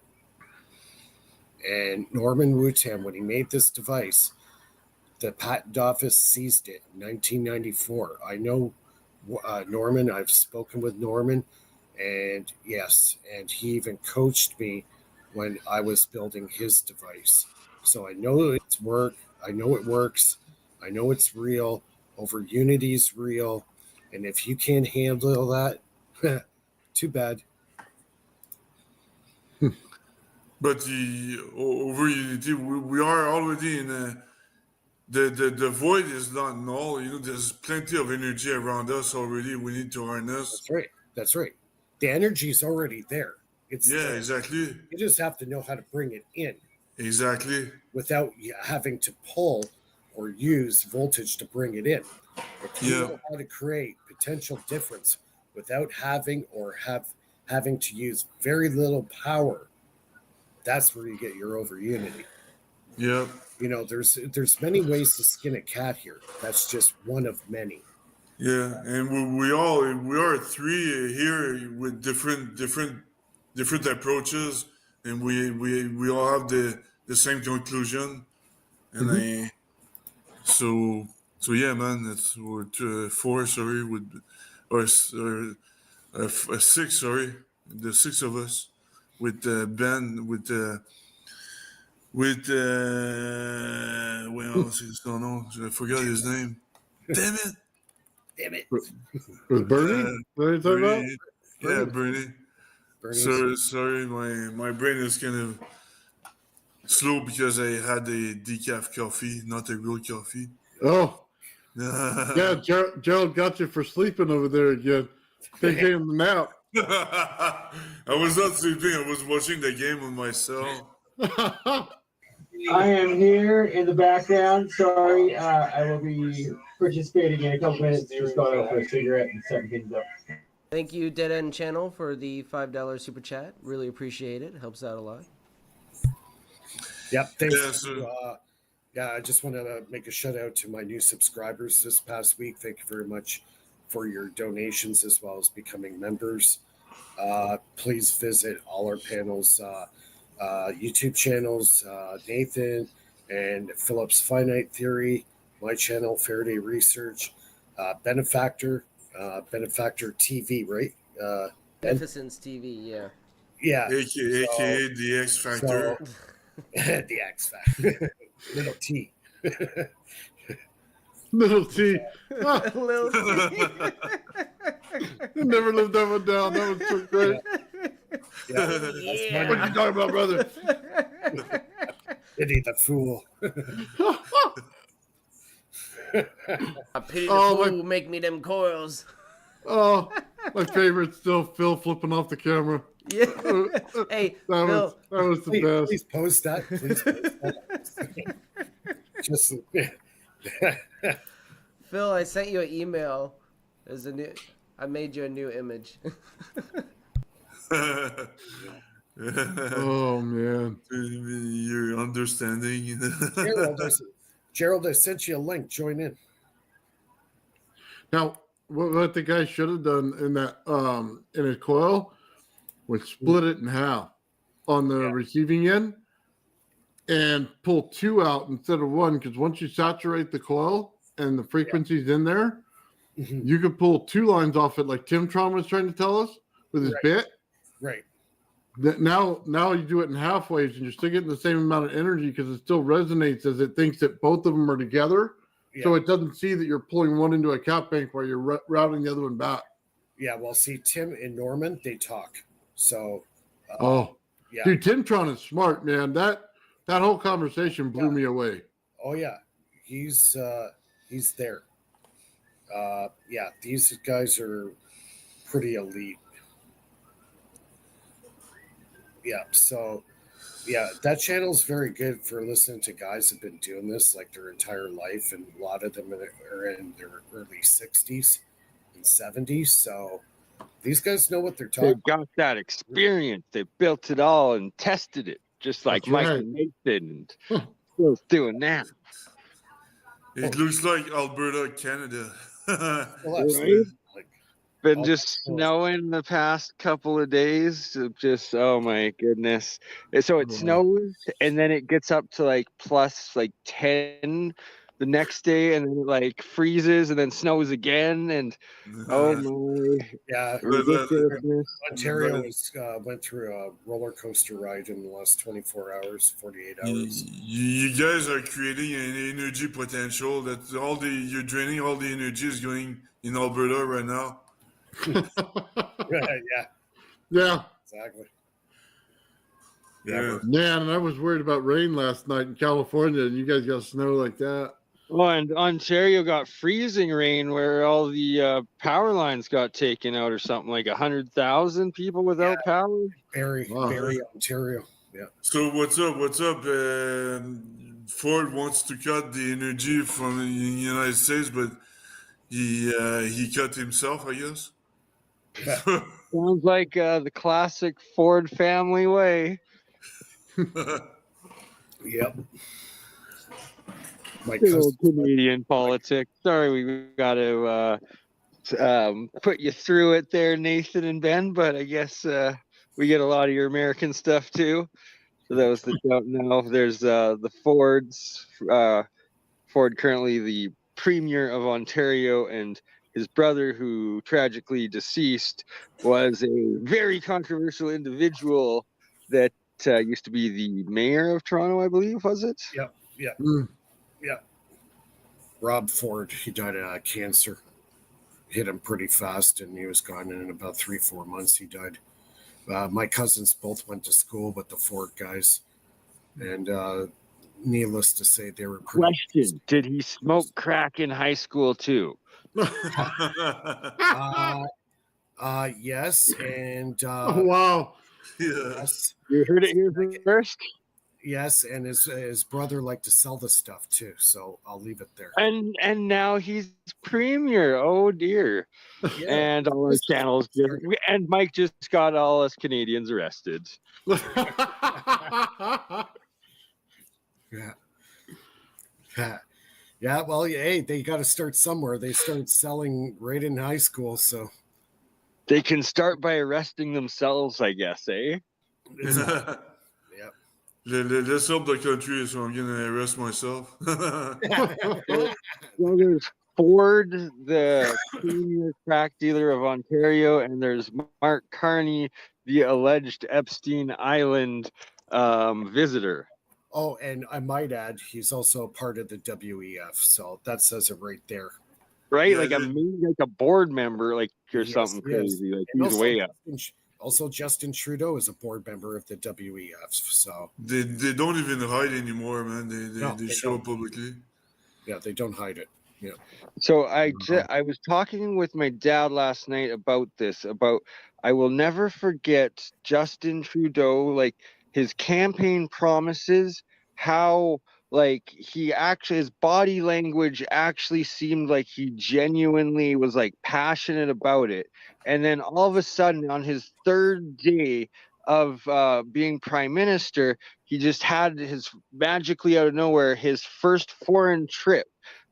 And Norman Wooten, when he made this device, the patent office seized it in 1994. I know Norman. I've spoken with Norman, and yes, and he even coached me when I was building his device. So I know it's work. I know it works. I know it's real. Over Unity's real. And if you can't handle that, too bad. But over Unity, we are already in the void is not null. You know, there's plenty of energy around us already. We need to harness. That's right. That's right. The energy is already there. It's there. Exactly. You just have to know how to bring it in. Exactly. Without having to pull or use voltage to bring it in. If you know how to create potential difference without having to use very little power. That's where you get your over unity. Yeah. You know, there's many ways to skin a cat here. That's just one of many. Yeah, and we are three here with different approaches, and we all have the same conclusion, and so yeah, man, we're four, sorry, or six, sorry, the six of us with Ben with what else is going on? I forgot his name. Damn it. Damn it. With Bernie? What are you talking about? Bernie. Yeah, Bernie. Sorry, my brain is kind of slow because I had a decaf coffee, not a real coffee. Oh, yeah, Gerald got you for sleeping over there again. Taking a nap. I was not sleeping. I was watching the game on my cell. I am here in the background. Sorry, I will be participating in a couple minutes. Just going out for a cigarette and setting things up. Thank you, Dead End Channel, for the $5 super chat. Really appreciate it. Helps out a lot. Yep. Thanks. Yeah, so- I just want to make a shout out to my new subscribers this past week. Thank you very much for your donations as well as becoming members. Please visit all our panels, YouTube channels, Nathan and Philip's Finite Theory, my channel, Faraday Research, Benefactor, Benefactor TV, right? Beneficence TV, yeah. Yeah. AKA the X Factor. The X Factor. Little T. Little T. Little Never lived that one down. That was so great. Yeah. What you talking about, brother? Pity the fool. I pity the Oh, fool my- who make me them coils. Oh, my favorite still Phil flipping off the camera. Yeah. Hey, Phil. That was the best. Please post that. Please post that. Just Phil, I sent you an email. There's a new. I made you a new image. Oh man. Your understanding. Gerald, I sent you a link. Join in. Now, what the guy should have done in that in a coil was split it in half on the receiving end and pull two out instead of one, because once you saturate the coil and the frequencies in there, you could pull two lines off it, like Tim Tron was trying to tell us with his bit. Right. Now you do it in half waves, and you're still getting the same amount of energy because it still resonates as it thinks that both of them are together. Yeah. So it doesn't see that you're pulling one into a cap bank while you're routing the other one back. Yeah. Well, see, Tim and Norman, they talk. So. Yeah. Dude, Tim Tron is smart, man. That whole conversation blew me away. Oh yeah, he's there. Yeah, these guys are pretty elite. Yeah, so yeah, that channel's very good for listening to guys who've been doing this like their entire life, and a lot of them are in their early 60s and 70s. So these guys know what they're talking They've got that experience. They built it all and tested it, just like That's Michael right. Nathan and Phil's doing that. It looks like Alberta, Canada. Well, Right? like, Been all just that snowing the past couple of days. Just oh my goodness! So it snows and then it gets up to like plus like 10 the next day, and then it like freezes and then snows again. And oh my yeah, ridiculousness! Ontario went through a roller coaster ride in the last 24 hours, 48 hours. You guys are creating an energy potential that you're draining all the energy is going in Alberta right now. Yeah, Yeah. exactly. Yeah. Man, and I was worried about rain last night in California, and you guys got snow like that. Oh, and Ontario got freezing rain where all the power lines got taken out, or something like 100,000 people without power. Barrie, Wow. Ontario. Yeah. So what's up? Ford wants to cut the energy from the United States, but he cut himself, I guess. Sounds like the classic Ford family way. Yep. My Good old cousin. Canadian politics. Sorry, we got to put you through it there, Nathan and Ben, but I guess we get a lot of your American stuff too. For those that don't know, there's the Fords. Ford currently the Premier of Ontario, and his brother, who tragically deceased, was a very controversial individual that used to be the mayor of Toronto, I believe, was it? Yep. Yep. Mm. Yep. Rob Ford. He died of cancer. Hit him pretty fast, and he was gone in about 3-4 months. He died. My cousins both went to school with the Ford guys, and needless to say, they were pretty. Question: did he smoke crack in high school too? Yes, and Oh, wow. yes, You heard it here first. yes, and his brother liked to sell the stuff too. So I'll leave it there. And now he's premier. Oh dear. Yeah. And all our channels just, and Mike just got all us Canadians arrested. Yeah. Yeah, well, hey, they got to start somewhere. They started selling right in high school, so They can start by arresting themselves, I guess, eh? yeah. Let's help the country, so I'm gonna arrest myself. Well, there's Ford, the premier crack dealer of Ontario, and there's Mark Carney, the alleged Epstein Island visitor. Oh, and I might add, he's also a part of the WEF, so that says it right there. Right? Yeah, like a board member, like or Yes, something yes. crazy. Like And he's way up. Also, Justin Trudeau is a board member of the WEF, so they don't even hide anymore, man. No, They they show don't. up publicly. yeah, they don't hide it. Yeah. So I was talking with my dad last night about this. About I will never forget Justin Trudeau, like his campaign promises, how like he actually his body language actually seemed like he genuinely was like passionate about it. And then all of a sudden on his third day of being prime minister, he just had his magically out of nowhere his first foreign trip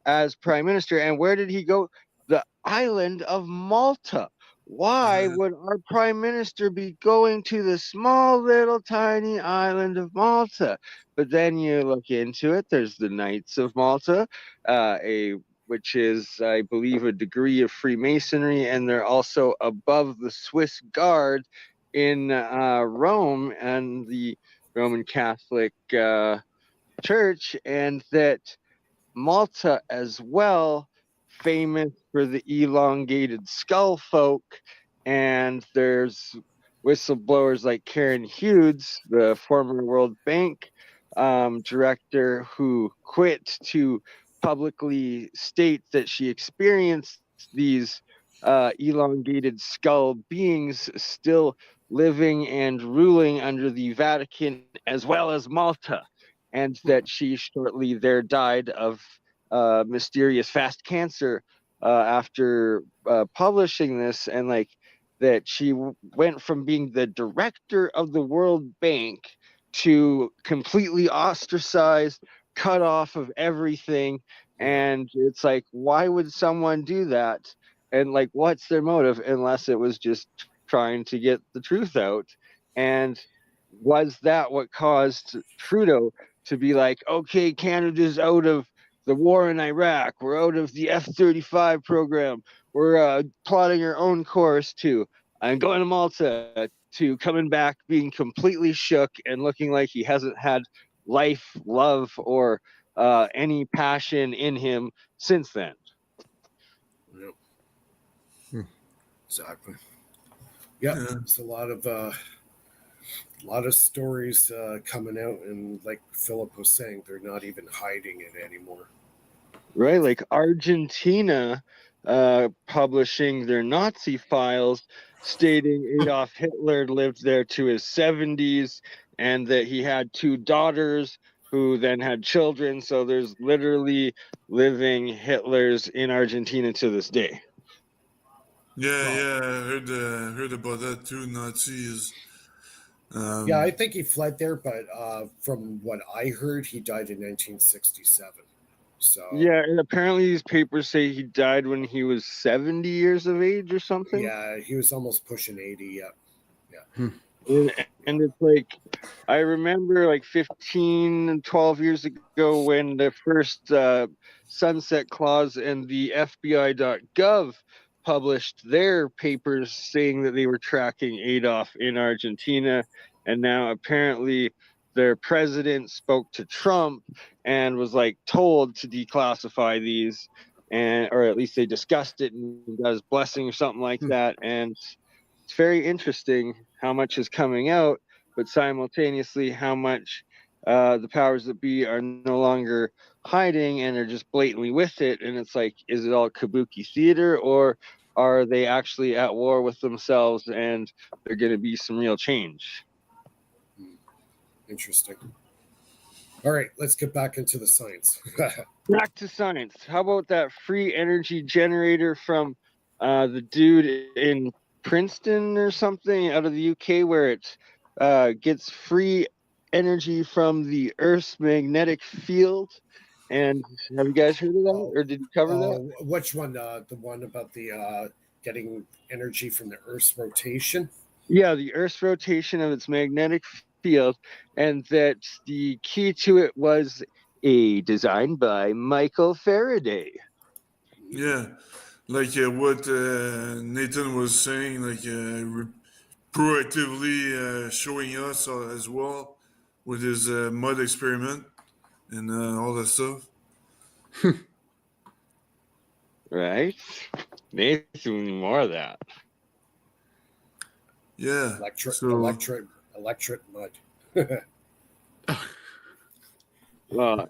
as prime minister. And where did he go? The island of Malta. Why would our prime minister be going to the small little tiny island of Malta? But then you look into it, there's the Knights of Malta, which is, I believe, a degree of Freemasonry, and they're also above the Swiss Guard in Rome and the Roman Catholic Church, and that Malta as well, famous for the elongated skull folk, and there's whistleblowers like Karen Hughes, the former World Bank director, who quit to publicly state that she experienced these elongated skull beings still living and ruling under the Vatican as well as Malta, and that she shortly there died of mysterious fast cancer after publishing this, and like that she went from being the director of the World Bank to completely ostracized, cut off of everything. And it's like, why would someone do that? And like, what's their motive unless it was just trying to get the truth out? And was that what caused Trudeau to be like, okay, Canada's out of the war in Iraq, we're out of the F-35 program, we're plotting our own course to I'm going to Malta, to coming back being completely shook and looking like he hasn't had life, love, or any passion in him since then. Yep. Exactly. Yeah, there's a lot of stories coming out, and like Philip was saying, they're not even hiding it anymore. Right, like Argentina publishing their Nazi files stating Adolf Hitler lived there to his 70s and that he had 2 daughters who then had children. So there's literally living Hitlers in Argentina to this day. Yeah, I heard about that too. Nazis. Yeah, I think he fled there, but from what I heard, he died in 1967. So Yeah, and apparently these papers say he died when he was 70 years of age or something. yeah, he was almost pushing 80. Yeah. And it's like, I remember like 15 and 12 years ago when the first sunset clause and the FBI.gov published their papers saying that they were tracking Adolf in Argentina. And now apparently their president spoke to Trump and was like told to declassify these, and or at least they discussed it and got his blessing or something like that. And it's very interesting how much is coming out, but simultaneously how much the powers that be are no longer hiding and are just blatantly with it. And it's like, is it all kabuki theater, or are they actually at war with themselves and they're going to be some real change? Interesting. All right, let's get back into the science. Back to science. How about that free energy generator from the dude in Princeton or something out of the UK, where it gets free energy from the Earth's magnetic field? And have you guys heard of that, or did you cover that? Which one? The one about the getting energy from the Earth's rotation? Yeah, the Earth's rotation of its magnetic field, and that the key to it was a design by Michael Faraday. Yeah, like what Nathan was saying, like proactively showing us as well with his mud experiment and all that stuff. Right? Nathan, more of that. Yeah. Electric mud. Well,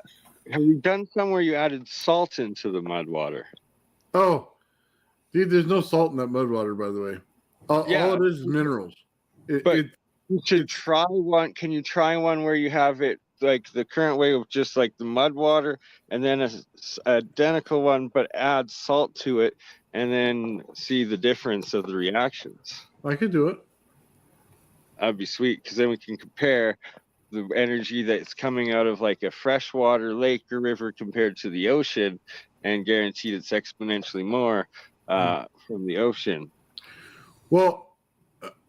have you done some where you added salt into the mud water? Oh, dude, there's no salt in that mud water, by the way. All it is minerals. You should try one. Can you try one where you have it like the current way of just like the mud water, and then a identical one but add salt to it, and then see the difference of the reactions? I could do it. That'd be sweet, because then we can compare the energy that's coming out of like a freshwater lake or river compared to the ocean, and guaranteed it's exponentially more from the ocean. Well,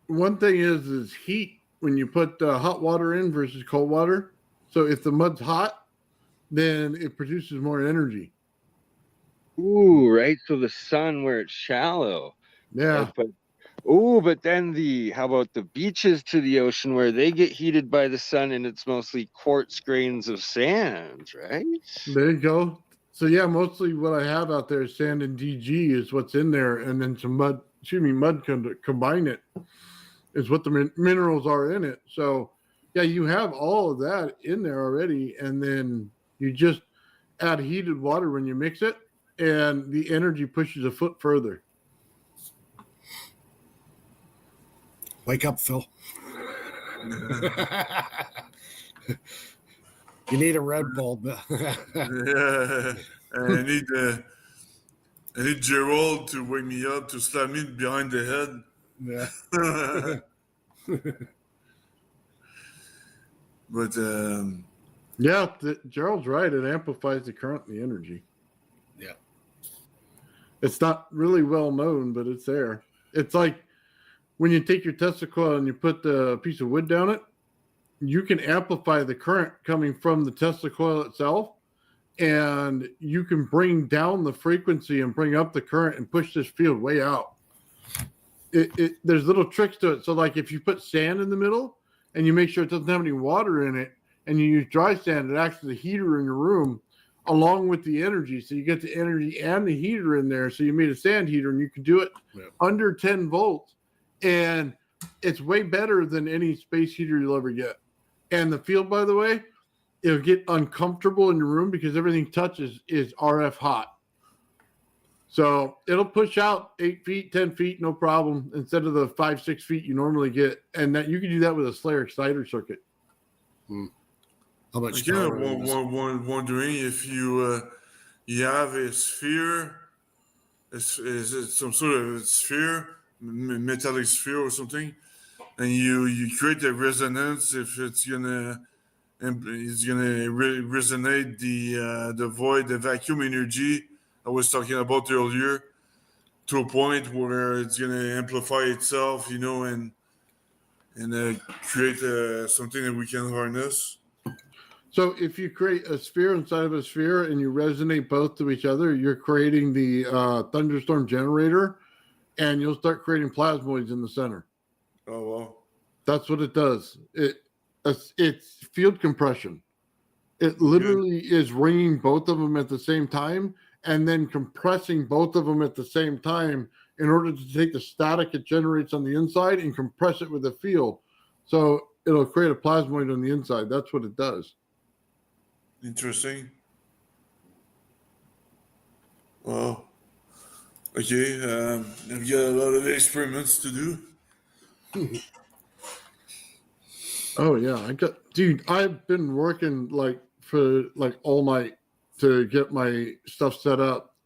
one thing is heat when you put hot water in versus cold water. So if the mud's hot, then it produces more energy. Ooh, right. So the sun where it's shallow. Yeah. But then how about the beaches to the ocean where they get heated by the sun and it's mostly quartz grains of sand, right? There you go. So yeah, mostly what I have out there is sand and DG is what's in there, and then some mud. Mud can combine it is what the minerals are in it. So yeah, you have all of that in there already, and then you just add heated water when you mix it, and the energy pushes a foot further. Wake up, Phil. You need a red bulb. Yeah, I need Gerald to wake me up, to slap me behind the head. Yeah. But yeah, Gerald's right. It amplifies the current and the energy. Yeah. It's not really well known, but it's there. It's like when you take your Tesla coil and you put the piece of wood down it, you can amplify the current coming from the Tesla coil itself, and you can bring down the frequency and bring up the current and push this field way out. There's little tricks to it. So like if you put sand in the middle and you make sure it doesn't have any water in it, and you use dry sand, it acts as a heater in your room along with the energy. So you get the energy and the heater in there. So you made a sand heater, and you can do it under 10 volts. And it's way better than any space heater you'll ever get. And the field, by the way, it'll get uncomfortable in your room because everything touches is RF hot. So it'll push out 8 feet, 10 feet, no problem, instead of the 5-6 feet you normally get. And that you can do that with a Slayer exciter circuit. How much? I kind of wondering if you have a sphere is it some sort of sphere, metallic sphere or something, and you create a resonance if it's gonna resonate the void, the vacuum energy I was talking about earlier, to a point where it's gonna amplify itself, and create something that we can harness. So if you create a sphere inside of a sphere and you resonate both to each other, you're creating the thunderstorm generator, and you'll start creating plasmoids in the center. Oh wow! That's what it does. It's field compression. It literally is ringing both of them at the same time and then compressing both of them at the same time in order to take the static it generates on the inside and compress it with the field. So it'll create a plasmoid on the inside. That's what it does. Interesting. Wow. Okay, I've got a lot of experiments to do. Oh yeah, I've been working for all night to get my stuff set up.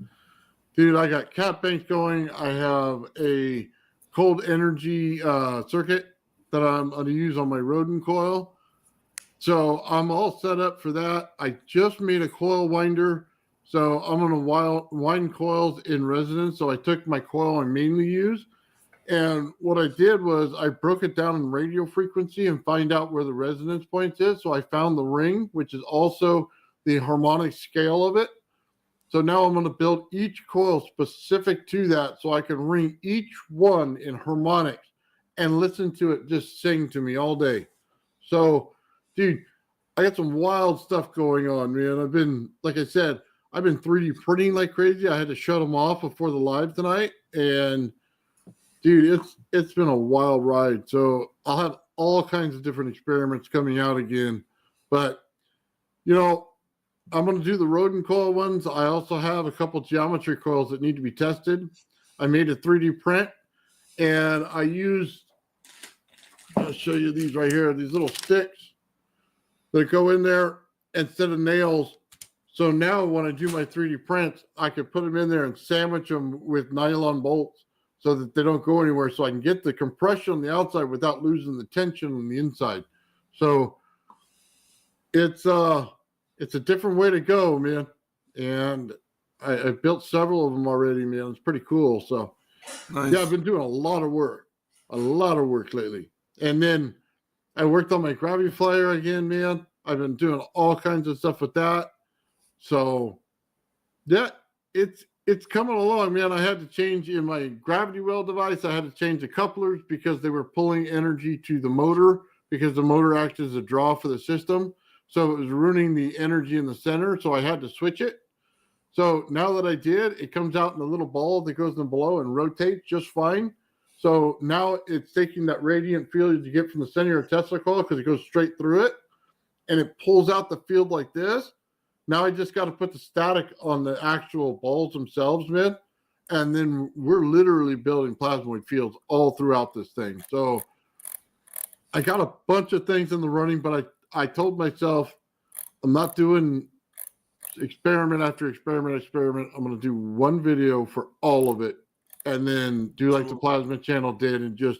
Dude, I got cat banks going. I have a cold energy circuit that I'm going to use on my rodent coil. So I'm all set up for that. I just made a coil winder. So I'm going to wind coils in resonance. So I took my coil I mainly use. And what I did was I broke it down in radio frequency and find out where the resonance point is. So I found the ring, which is also the harmonic scale of it. So now I'm going to build each coil specific to that so I can ring each one in harmonics and listen to it just sing to me all day. So, dude, I got some wild stuff going on, man. Like I said, I've been 3D printing like crazy. I had to shut them off before the live tonight. And dude, it's been a wild ride. So I'll have all kinds of different experiments coming out again. But, I'm going to do the rodent coil ones. I also have a couple geometry coils that need to be tested. I made a 3D print, and I'll show you these right here, these little sticks that go in there instead of nails. So now when I do my 3D prints, I can put them in there and sandwich them with nylon bolts so that they don't go anywhere, so I can get the compression on the outside without losing the tension on the inside. So it's a different way to go, man. And I built several of them already, man. It's pretty cool. So Nice. yeah, I've been doing a lot of work lately. And then I worked on my gravity flyer again, man. I've been doing all kinds of stuff with that. So yeah, it's coming along, man. I had to change in my gravity well device. I had to change the couplers because they were pulling energy to the motor because the motor acts as a draw for the system. So it was ruining the energy in the center. So I had to switch it. So now that I did, it comes out in a little ball that goes in below and rotates just fine. So now it's taking that radiant field you get from the center of Tesla coil because it goes straight through it and it pulls out the field like this. Now I just got to put the static on the actual balls themselves, man. And then we're literally building plasmoid fields all throughout this thing. So I got a bunch of things in the running, but I told myself I'm not doing experiment after experiment. I'm going to do one video for all of it and then do like the plasma channel did and just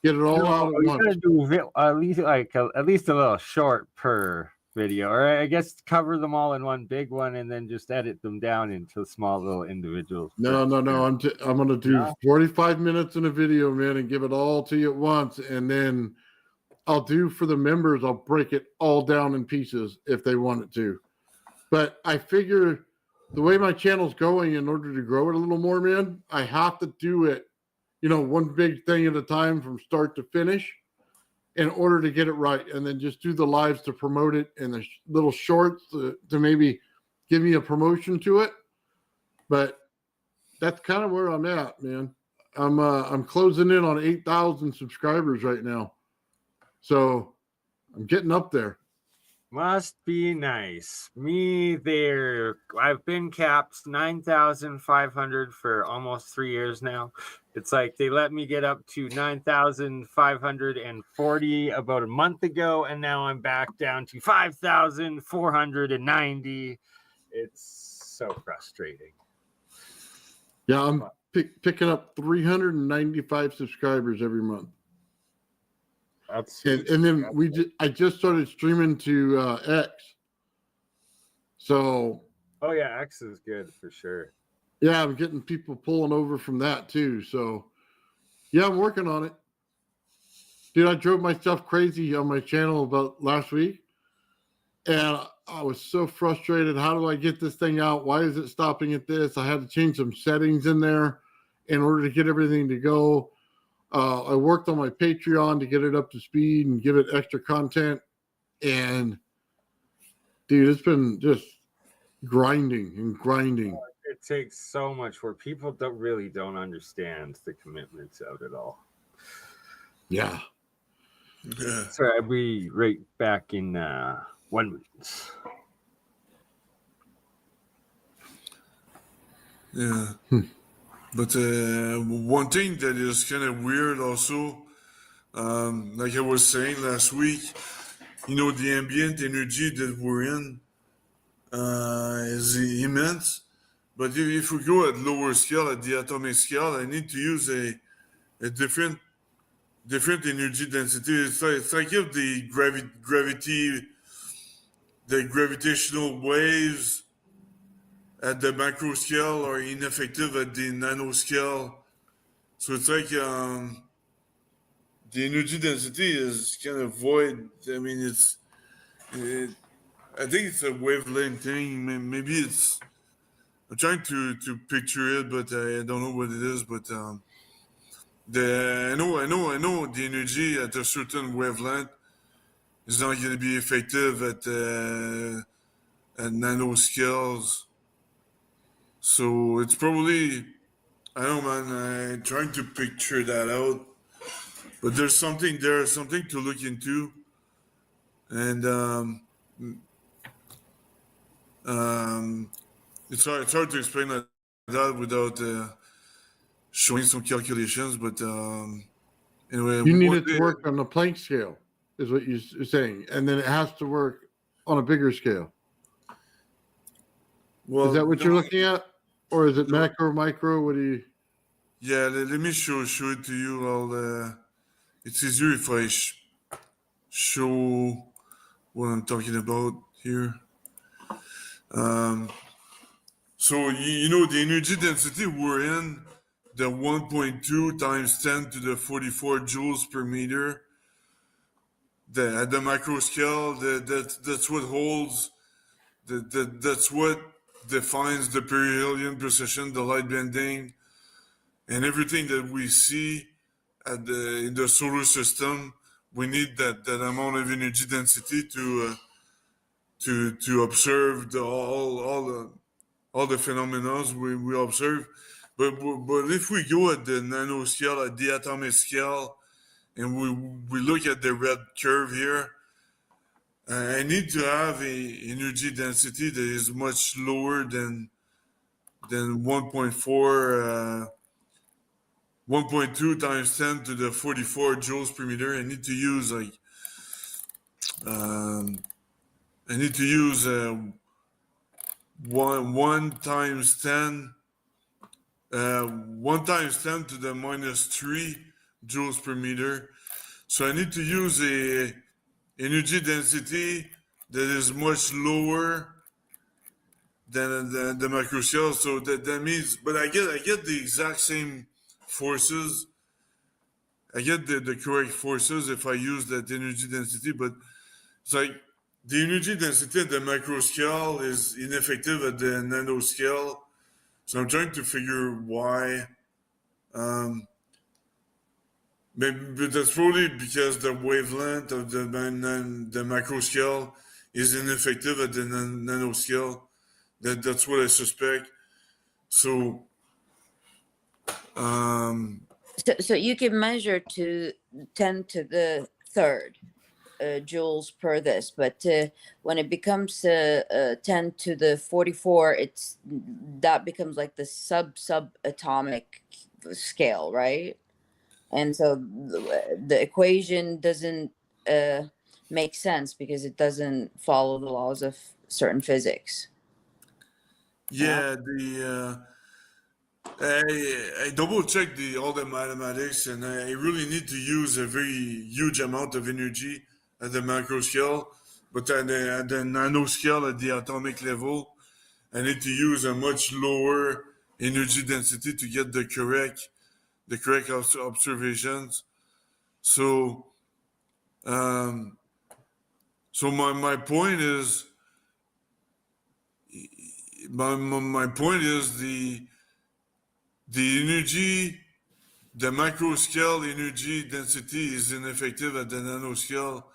get it all out at You once. gotta do at least a little short per video, or I guess cover them all in one big one and then just edit them down into small little individuals. No. I'm going to do 45 minutes in a video, man, and give it all to you at once. And then I'll do for the members, I'll break it all down in pieces if they want it to. But I figure the way my channel's going, in order to grow it a little more, man, I have to do it, one big thing at a time from start to finish in order to get it right. And then just do the lives to promote it and the little shorts to maybe give me a promotion to it. But that's kind of where I'm at, man. I'm closing in on 8,000 subscribers right now. So I'm getting up there. Must be nice. Me there. I've been capped 9,500 for almost 3 years now. It's like they let me get up to 9,540 about a month ago, and now I'm back down to 5,490. It's so frustrating. Yeah, I'm picking up 395 subscribers every month. That's And then I just started streaming to X. So oh yeah, X is good for sure. yeah, I'm getting people pulling over from that too. So yeah, I'm working on it. Dude, I drove myself crazy on my channel about last week. And I was so frustrated. How do I get this thing out? Why is it stopping at this? I had to change some settings in there in order to get everything to go. I worked on my Patreon to get it up to speed and give it extra content. And dude, it's been just grinding and grinding. It takes so much work. People don't understand the commitments of it all. Yeah. Yeah. So I'll be right back in 1 minute. Yeah. But one thing that is kind of weird also, like I was saying last week, the ambient energy that we're in is immense. But if we go at lower scale, at the atomic scale, I need to use a different energy density. It's like if the gravitational waves at the macro scale are ineffective at the nano scale. So it's like the energy density is kind of void. I mean, I think it's a wavelength thing. Maybe it's. I'm trying to picture it, but I don't know what it is. But I know the energy at a certain wavelength is not going to be effective at nano scales. So it's probably, I don't know, man. I'm trying to picture that out. But there's something there, something to look into. And it's hard to explain that without showing some calculations. But anyway, You need it to work on the Planck scale, is what you're saying. And then it has to work on a bigger scale. Well, is that what you're looking at? Or is it macro, micro? What do you... Yeah, let me show it to you. It's easier if I show what I'm talking about here. So the energy density we're in, the 1.2 times 10 to the 44 joules per meter. At the macro scale, that's what holds. That's what defines the perihelion precession, the light bending, and everything that we see in the solar system. We need that amount of energy density to observe all the phenomena we observe. But if we go at the nanoscale, at the atomic scale, and we look at the red curve here, I need to have a energy density that is much lower than 1.4, 1.2 times 10 to the 44 joules per meter. I need to use one times 10 to the minus 3 joules per meter. So I need to use a energy density that is much lower than the macro scale. So that means, but I get the exact same forces. I get the correct forces if I use that energy density, but it's like the energy density at the macro scale is ineffective at the nano scale. So I'm trying to figure why. But that's probably because the wavelength of the macro scale is ineffective at the nano scale. That's what I suspect. So, So you can measure to 10 to the third joules per this, but when it becomes 10 to the 44, that becomes like the subatomic scale, right? And so the equation doesn't make sense because it doesn't follow the laws of certain physics. yeah, I double checked all the mathematics, and I really need to use a very huge amount of energy at the macro scale, but at the nano scale, at the atomic level, I need to use a much lower energy density to get the correct observations. So, um, so my point is my point is the energy, the macro scale energy density is ineffective at the nano scale.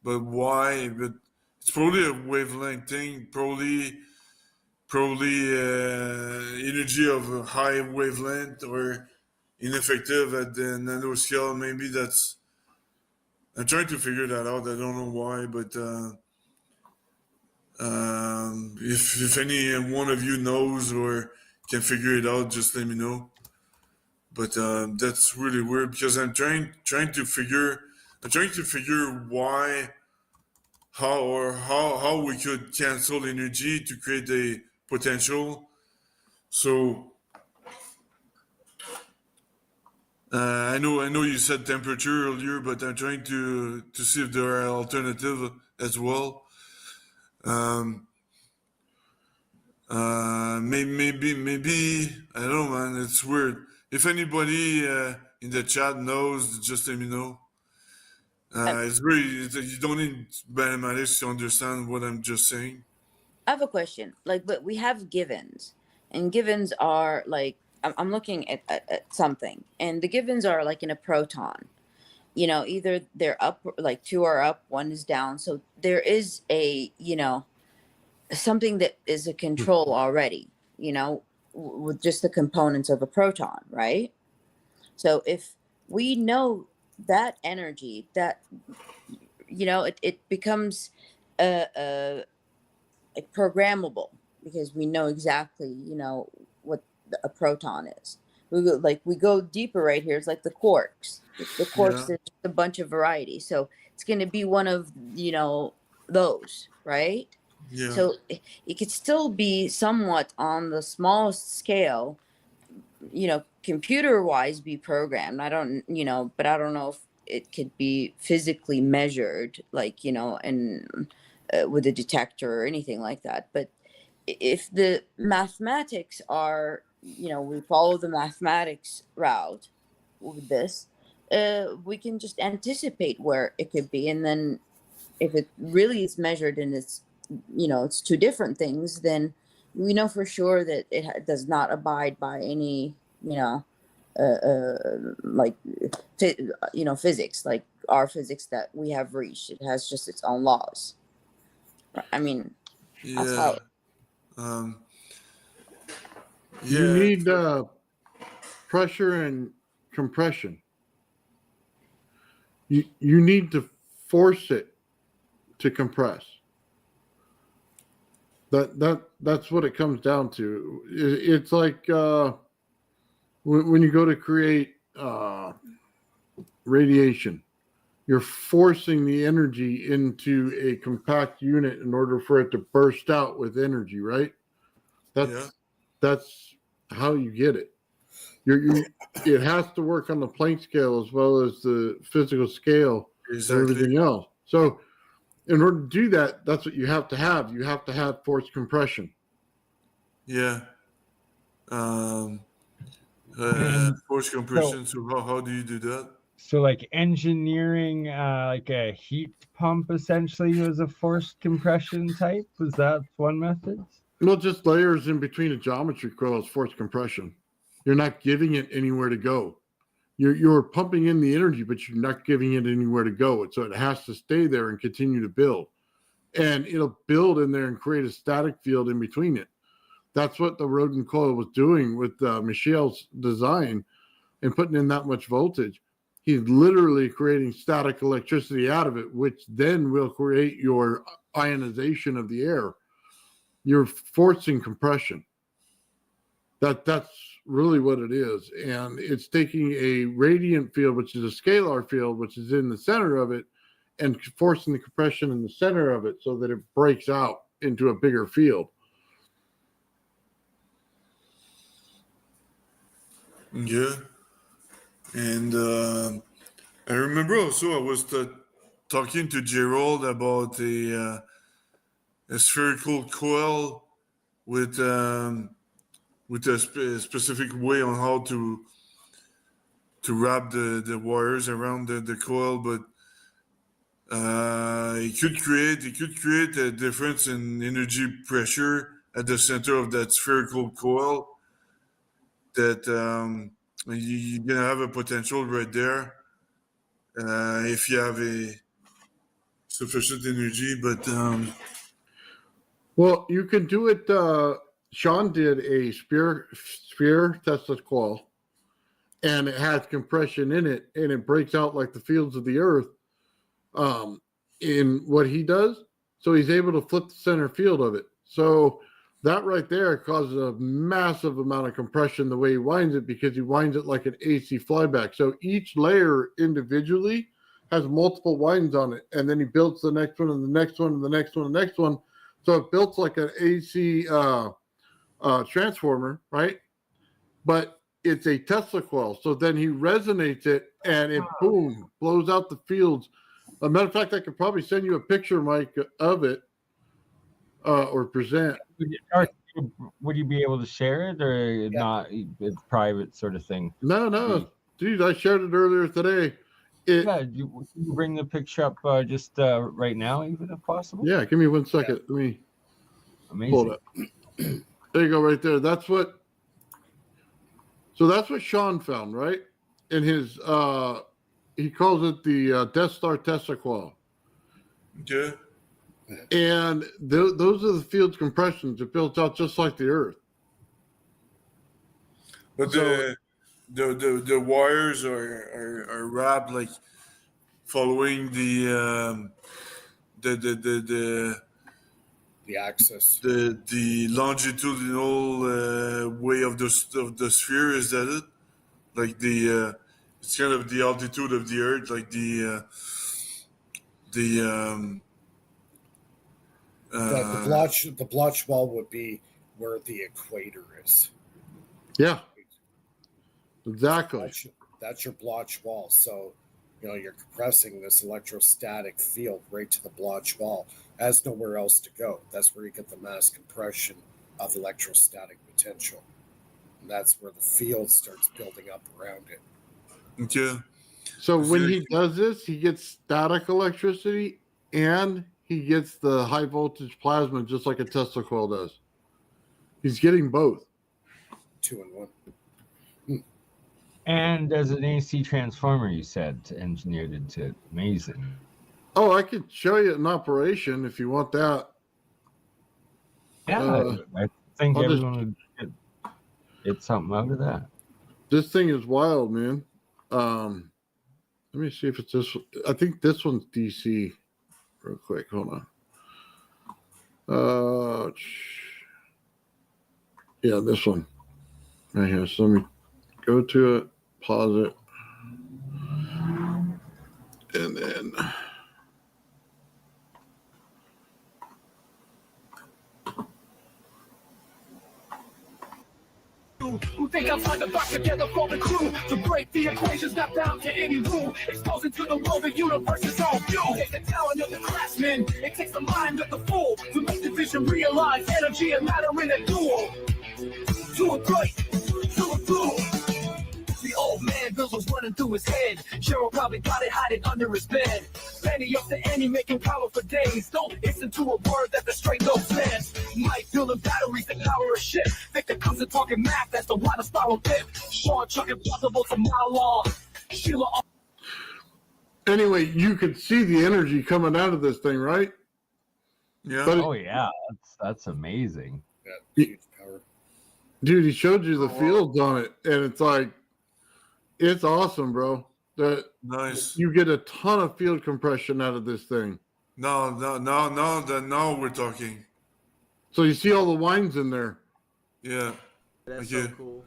But why? But it's probably a wavelength thing. Probably energy of a high wavelength or ineffective at the nano scale. Maybe that's. I'm trying to figure that out. I don't know why, but if any one of you knows or can figure it out, just let me know. But that's really weird because I'm trying to figure why how we could cancel energy to create a potential. So I know you said temperature earlier, but I'm trying to see if there are alternatives as well. Maybe I don't know, man. It's weird. If anybody in the chat knows, just let me know. It's very you don't need mathematics to understand what I'm just saying. I have a question. Like, but we have givens, and givens are like I'm looking at something, and the givens are like in a proton. You know, either they're up, like two are up, one is down. So there is a something that is a control already. With just the components of a proton, right? So if we know that energy, that it becomes programmable, because we know exactly what a proton is. We go deeper right here. It's like the quarks. The quarks, there's a bunch of variety, so it's going to be one of those, right? Yeah. So it could still be somewhat on the smallest scale, computer wise, be programmed. But I don't know if it could be physically measured, like, and with a detector or anything like that. But if the mathematics are, we follow the mathematics route with this, we can just anticipate where it could be. And then if it really is measured and it's, it's two different things, then we know for sure that it does not abide by any, like, physics, like our physics that we have reached. It has just its own laws. I mean, that's Yeah. how. You need pressure and compression. You need to force it to compress. That's what it comes down to. It's like when you go to create radiation, you're forcing the energy into a compact unit in order for it to burst out with energy, right? That's how you get it. It has to work on the Planck scale as well as the physical scale and everything else. So in order to do that, that's what you have to have. You have to have forced compression. Yeah. Force compression. So how do you do that? So like engineering like a heat pump essentially was a forced compression type. Was that one method? No, just layers in between a geometry coil is forced compression. You're not giving it anywhere to go. You're pumping in the energy, but you're not giving it anywhere to go. So it has to stay there and continue to build. And it'll build in there and create a static field in between it. That's what the Rodin coil was doing with Michel's design and putting in that much voltage. He's literally creating static electricity out of it, which then will create your ionization of the air. You're forcing compression. That's really what it is. And it's taking a radiant field, which is a scalar field, which is in the center of it, and forcing the compression in the center of it so that it breaks out into a bigger field. Yeah. And I remember also I was talking to Gerald about a spherical coil with a specific way on how to wrap the wires around the coil, but it could create a difference in energy pressure at the center of that spherical coil that you're gonna have a potential right there if you have a sufficient energy. But Well, you can do it. Sean did a sphere Tesla coil, and it has compression in it, and it breaks out like the fields of the earth. In what he does, so he's able to flip the center field of it. So that right there causes a massive amount of compression the way he winds it, because he winds it like an AC flyback. So each layer individually has multiple winds on it, and then he builds the next one and the next one and the next one and the next one. So it built like an AC transformer, right? But it's a Tesla coil. So then he resonates it, and it boom blows out the fields. As a matter of fact, I could probably send you a picture, Mike, of it, or present. Would you be able to share it, or not? It's private sort of thing. No, dude, I shared it earlier today. You bring the picture up just right now, even if possible. Yeah, give me 1 second. Let me pull it up. There you go, right there. That's what. So that's what Sean found, right? In his, he calls it the Death Star Tesla coil. yeah, And those are the field's compressions. It builds out just like the Earth. but the wires are wrapped like following the axis. The longitudinal way of the sphere. Is that it? Like it's kind of the altitude of the Earth, like The blotch wall would be where the equator is. Yeah, exactly. That's your blotch wall. So, you're compressing this electrostatic field right to the blotch wall. Has nowhere else to go. That's where you get the mass compression of electrostatic potential. And that's where the field starts building up around it. okay? So when he does this, he gets static electricity and he gets the high voltage plasma, just like a Tesla coil does. He's getting both. 2 in 1. And as an AC transformer, you said, engineered into it. Amazing. Oh, I could show you an operation if you want that. Yeah, I think I'll everyone would get something out of that. This thing is wild, man. Let me see if it's this one. I think this one's DC. Real quick, hold on. Yeah, this one right here. So let me go to it, pause it, and then. Who think I'm trying to back together for the crew to break the equations, not down to any rule. Exposing to the world the universe is all fuel. It takes the talent of the craftsman, it takes the mind of the fool to make the vision realize energy and matter in a duel. To a great, to a fool. The old man bills was running through his head. Cheryl probably got it hiding under his bed. Penny up to Annie making power for days. Don't listen to a word that the straight no says. Mike building batteries that power a ship. Victor comes and talking math, that's the water spiral dip. Sean chucking possible to mile long. Sheila. Anyway, you could see the energy coming out of this thing, right? Yeah. But Yeah, that's amazing. Yeah, huge power. Dude, he showed you the fields on it, and it's like, it's awesome, bro. That Nice. you get a ton of field compression out of this thing. Now we're talking. So you see all the winds in there. Yeah. That's Okay. so cool.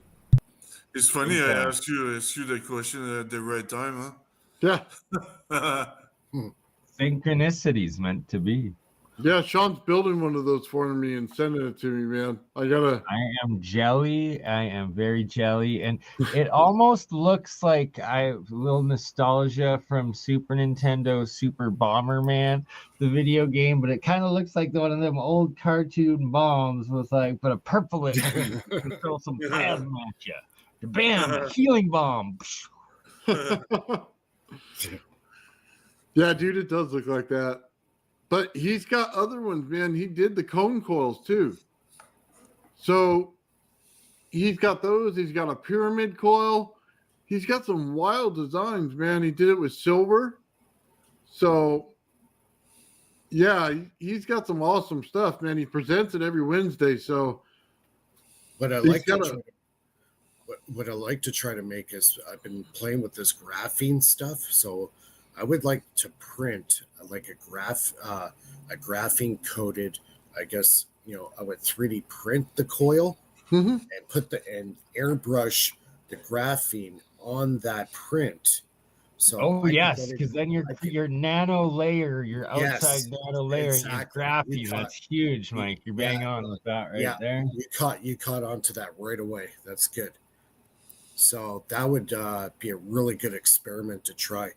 It's funny I Okay. asked you the question at the right time, Yeah. huh? Synchronicities meant to be. Yeah, Sean's building one of those for me and sending it to me, man. I am jelly. I am very jelly, and it almost looks like a little nostalgia from Super Nintendo Super Bomberman, the video game, but it kind of looks like one of them old cartoon bombs with like, but a purple it you can throw some plasma at you. Bam! A healing bomb. Yeah, dude, it does look like that. But he's got other ones, man. He did the cone coils too. So he's got those. He's got a pyramid coil. He's got some wild designs, man. He did it with silver. So yeah, he's got some awesome stuff, man. He presents it every Wednesday. So what I like to try to make is I've been playing with this graphene stuff. So I would like to print like a graphene coated, I guess, I would 3D print the coil and airbrush the graphene on that print. So yes, because then your nano layer, your outside nano layer, exactly. Your graphene, that's huge, Mike. You're bang on with that there. You caught onto that right away. That's good. So that would be a really good experiment to try.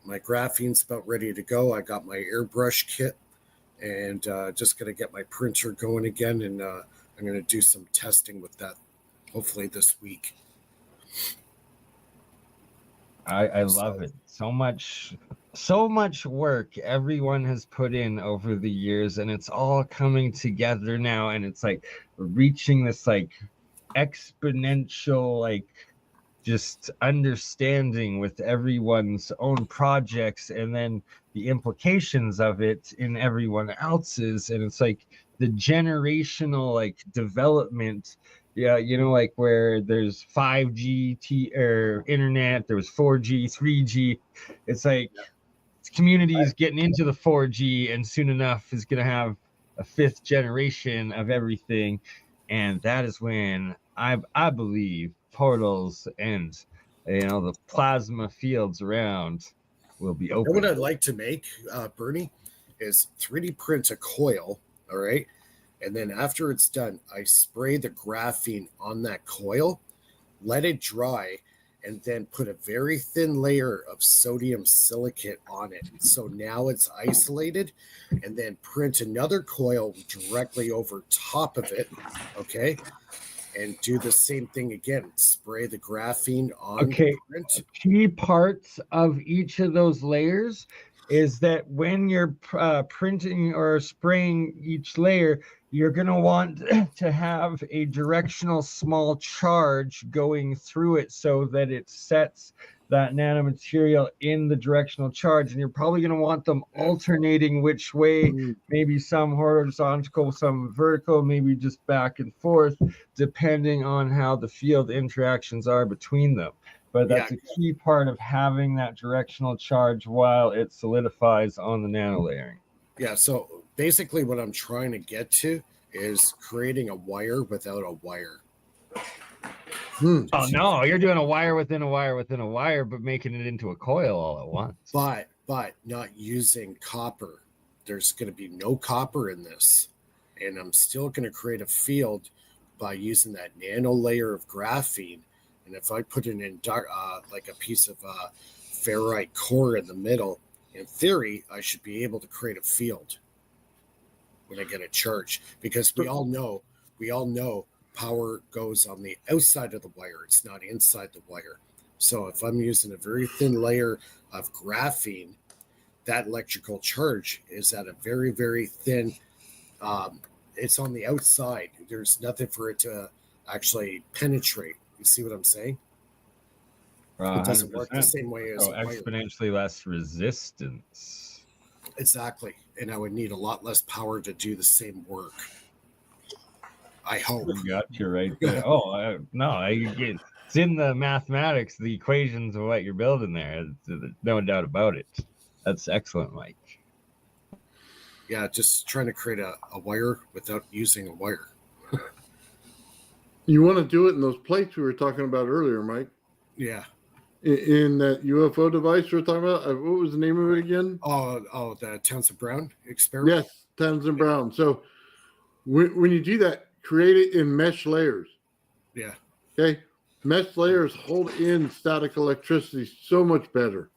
My graphene's about ready to go. I got my airbrush kit and just going to get my printer going again. And I'm going to do some testing with that hopefully this week. I love it. So much work everyone has put in over the years, and it's all coming together now. And it's like reaching this like exponential, like just understanding with everyone's own projects and then the implications of it in everyone else's. And it's like the generational like development. Yeah, like where there's 5G or internet, there was 4G, 3G. It's like community is getting into the 4G, and soon enough is going to have a 5th generation of everything. And that is when I believe portals and the plasma fields around will be open. What I'd like to make, Bernie, is 3D print a coil, all right? And then after it's done, I spray the graphene on that coil, let it dry, and then put a very thin layer of sodium silicate on it. So now it's isolated, and then print another coil directly over top of it, okay? And do the same thing again. Spray the graphene on the print. Key parts of each of those layers is that when you're printing or spraying each layer, you're going to want to have a directional small charge going through it so that it sets that nanomaterial in the directional charge. And you're probably going to want them alternating which way, maybe some horizontal, some vertical, maybe just back and forth, depending on how the field interactions are between them. But that's a key part of having that directional charge while it solidifies on the nanolayering. Yeah, so basically what I'm trying to get to is creating a wire without a wire. Oh, no, you're doing a wire within a wire within a wire, but making it into a coil all at once. But not using copper. There's going to be no copper in this. And I'm still going to create a field by using that nano layer of graphene. And if I put it in like a piece of ferrite core in the middle, in theory, I should be able to create a field when I get a charge, because we all know power goes on the outside of the wire. It's not inside the wire. So if I'm using a very thin layer of graphene, that electrical charge is at a very, very thin, it's on the outside. There's nothing for it to actually penetrate. You see what I'm saying? It doesn't work the same way as exponentially less resistance. Exactly. And I would need a lot less power to do the same work. I hope. I got you right there. It's in the mathematics, the equations of what you're building there. No doubt about it. That's excellent, Mike. Yeah, just trying to create a wire without using a wire. You want to do it in those plates we were talking about earlier, Mike? Yeah. in that UFO device we're talking about. What was the name of it again? Oh, the Townsend Brown experiment. Yes, Townsend Brown. So when you do that, create it in mesh layers. Yeah. Okay. Mesh layers hold in static electricity so much better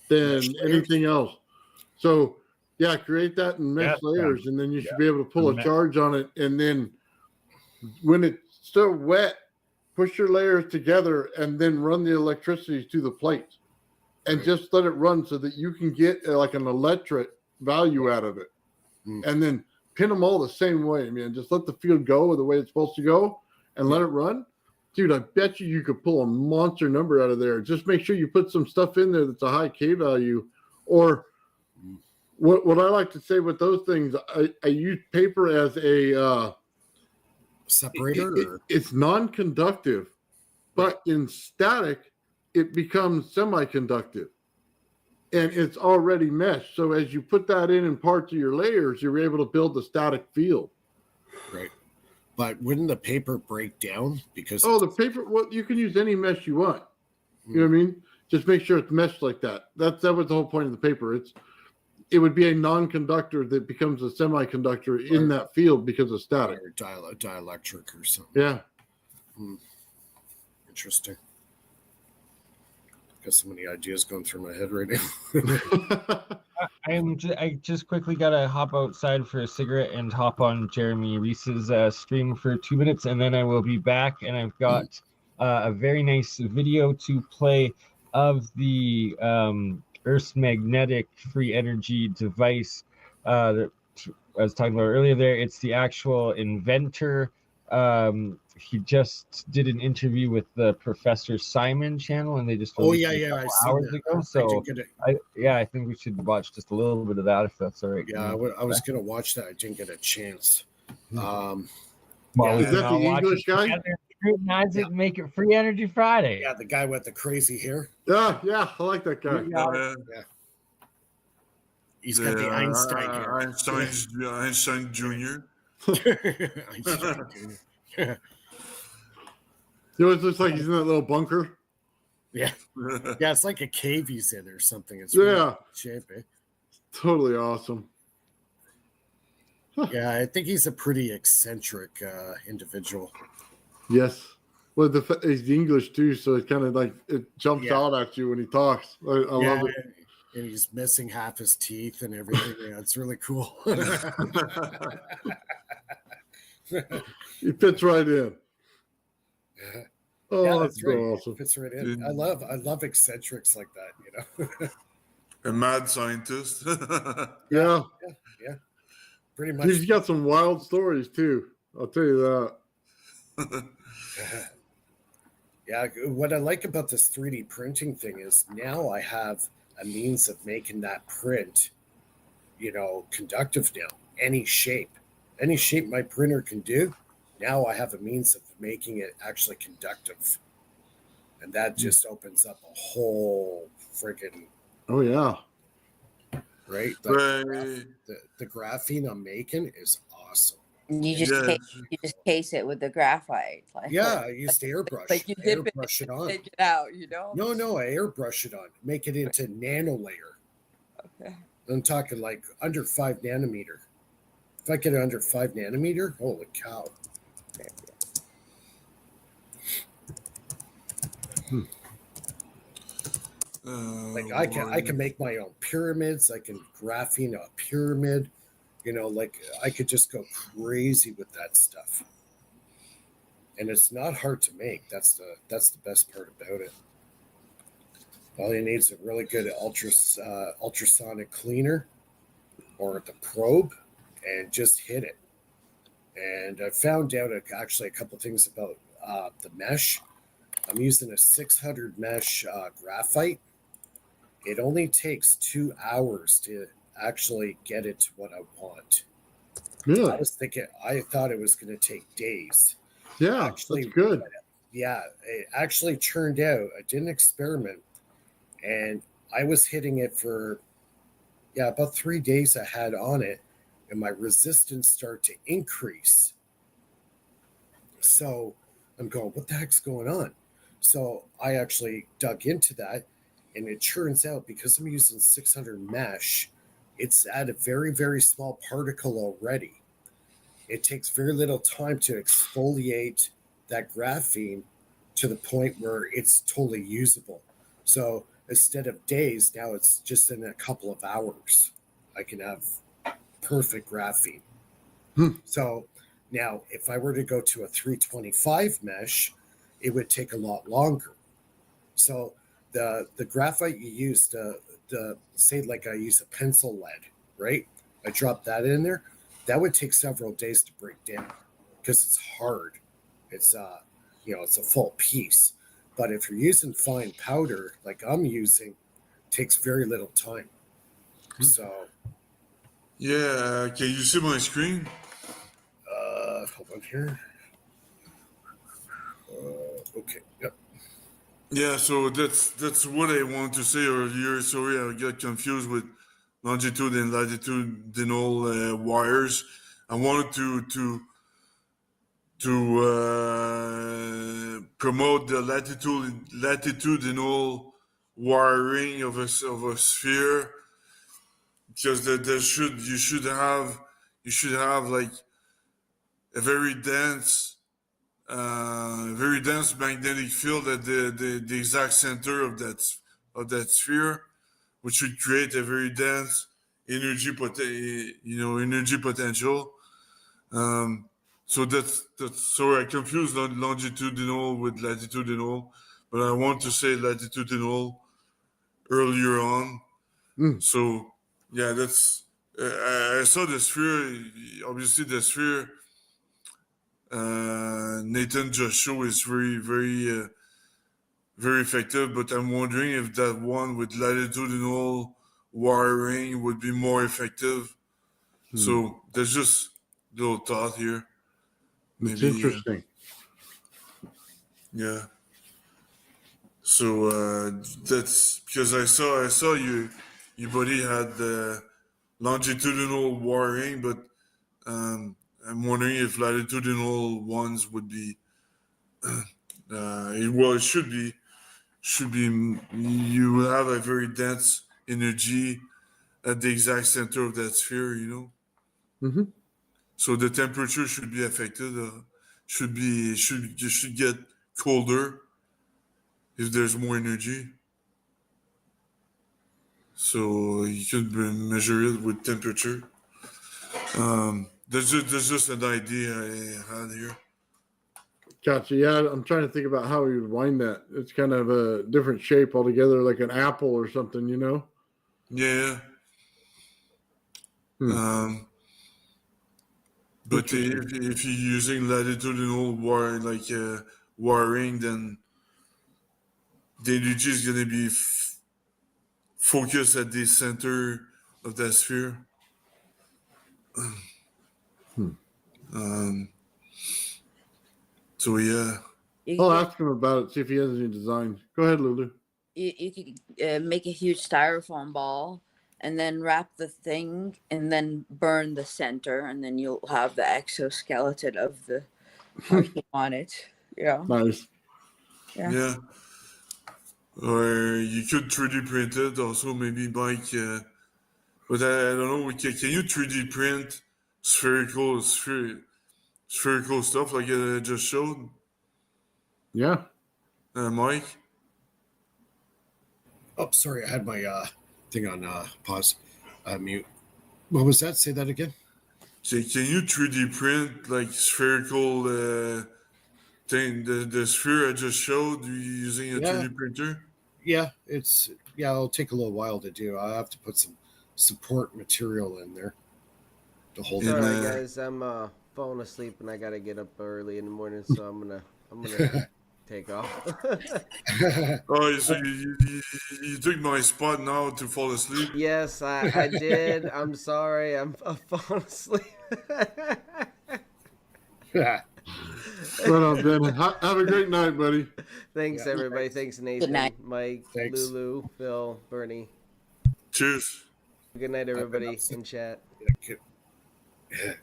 than anything else. So yeah, create that in mesh layers, and then you should be able to pull a charge on it. And then when it's still wet, push your layers together and then run the electricity to the plate, and just let it run so that you can get like an electric value out of it. And then pin them all the same way, man. Just let the field go the way it's supposed to go and let it run. Dude, I bet you could pull a monster number out of there. Just make sure you put some stuff in there that's a high K value. Or what I like to say with those things, I use paper as a separator. It's non-conductive, but in static, it becomes semiconductive. And it's already meshed. So as you put that in parts of your layers, you're able to build the static field. Right. But wouldn't the paper break down? Because the paper, well, you can use any mesh you want. You know what I mean? Just make sure it's meshed like that. That was the whole point of the paper. It would be a non-conductor that becomes a semiconductor in that field because of static. Or dielectric or something. Yeah. Interesting. Got so many ideas going through my head right now. I just quickly gotta hop outside for a cigarette and hop on Jeremy Reese's stream for 2 minutes, and then I will be back. And I've got a very nice video to play of the Earth's magnetic free energy device that I was talking about earlier. There, it's the actual inventor. He just did an interview with the Professor Simon channel, and they just I seen hours that. ago. So I think we should watch just a little bit of that if that's all right. Yeah, I was gonna watch that. I didn't get a chance. Is that the English guy? Scrutinize it and make it Free Energy Friday. Yeah, the guy with the crazy hair. Yeah, I like that guy. Yeah. He's got the Einstein hair. Einstein Jr. He always looks like he's in that little bunker. Yeah. Yeah, it's like a cave he's in or something. It's really shape, eh? Totally awesome. Yeah, I think he's a pretty eccentric individual. Yes. Well, he's English too, so it kind of like it jumps out at you when he talks. I love it. And he's missing half his teeth and everything. Yeah, it's really cool. He fits right in. Oh, that's so right. awesome. Fits right in. I love eccentrics like that, you know. A mad scientist. Yeah. Pretty much. He's got some wild stories too. I'll tell you that. Yeah, what I like about this 3D printing thing is now I have a means of making that print, conductive now. Any shape my printer can do. Now I have a means of making it actually conductive. And that just opens up a whole freaking... Oh, yeah. Right? The graphene I'm making is awesome. You just case it with the graphite. I used to airbrush. Like you dip airbrush it on. Take it out, No, I airbrush it on. Make it into nano layer. Okay. I'm talking like under 5 nanometer. If I get it under 5 nanometer, holy cow. Like I can make my own pyramids. I can graphene a pyramid. Like I could just go crazy with that stuff. And it's not hard to make. That's the best part about it. All you need is a really good ultrasonic cleaner or the probe and just hit it. And I found out actually a couple things about the mesh. I'm using a 600 mesh graphite. It only takes 2 hours to actually get it to what I want. Really? I thought it was going to take days. Yeah, that's good. Yeah, it actually turned out. I did an experiment, and I was hitting it for about 3 days I had on it, and my resistance started to increase. So I'm going, what the heck's going on? So I actually dug into that, and it turns out because I'm using 600 mesh, it's at a very, very small particle already. It takes very little time to exfoliate that graphene to the point where it's totally usable. So instead of days, now it's just in a couple of hours. I can have perfect graphene. So now, if I were to go to a 325 mesh, it would take a lot longer. So the graphite you use the say like I use a pencil lead, right? I drop that in there. That would take several days to break down because it's hard. It's it's a full piece. But if you're using fine powder like I'm using, it takes very little time. So Yeah, can you see my screen? hold on here. Okay. Yep. Yeah, so that's what I wanted to say earlier. Sorry, I got confused with longitude and latitudinal wires. I wanted to promote the latitudinal wiring of a sphere, because you should have like a very dense magnetic field at the exact center of that sphere, which would create a very dense energy potential. So that's sorry, I confused longitudinal with latitudinal, but I want to say latitudinal earlier on. So yeah, that's I saw the sphere. Obviously, the sphere Nathan just showed is very, very, very effective. But I'm wondering if that one with latitudinal wiring would be more effective. So there's just a little thought here. It's interesting. Yeah. So that's because I saw your buddy had the longitudinal wiring, but I'm wondering if latitudinal ones would be. It should be. You will have a very dense energy at the exact center of that sphere. Mm-hmm. So the temperature should be affected. Should get colder if there's more energy. So you could measure it with temperature. There's just an idea I had here. Gotcha. Yeah, I'm trying to think about how we would wind that. It's kind of a different shape altogether, like an apple or something, Yeah. But if you're using latitudinal wiring, then the energy is going to be focused at the center of that sphere. So yeah. I'll ask him about it, see if he has any designs. Go ahead, Lulu. You could make a huge styrofoam ball and then wrap the thing and then burn the center, and then you'll have the exoskeleton of the part you want it. Yeah. Nice. Yeah. Or you could 3D print it also, maybe Mike. But I don't know. Can you 3D print spherical stuff like I just showed? Yeah. Mike? Oh, sorry, I had my thing on pause, mute. What was that? Say that again. So can you 3D print like spherical thing? The sphere I just showed using a 3D printer? Yeah, it'll take a little while to do. I'll have to put some support material in there to hold it. Sorry guys, I'm falling asleep and I gotta get up early in the morning, so I'm gonna take off. Oh, so you took my spot now to fall asleep? Yes, I did. I'm sorry. I'm falling asleep. Right on, Ben. Have a great night, buddy. Thanks, everybody. Thanks, Nathan, Mike, Thanks. Lulu, Phil, Bernie. Cheers. Good night, everybody in chat. Yeah,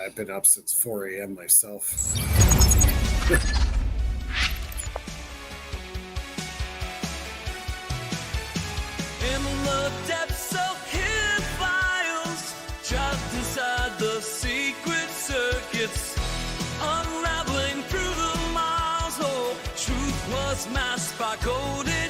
I've been up since 4 a.m. myself. the secret circuits, unraveling through the miles. Oh, truth was masked by golden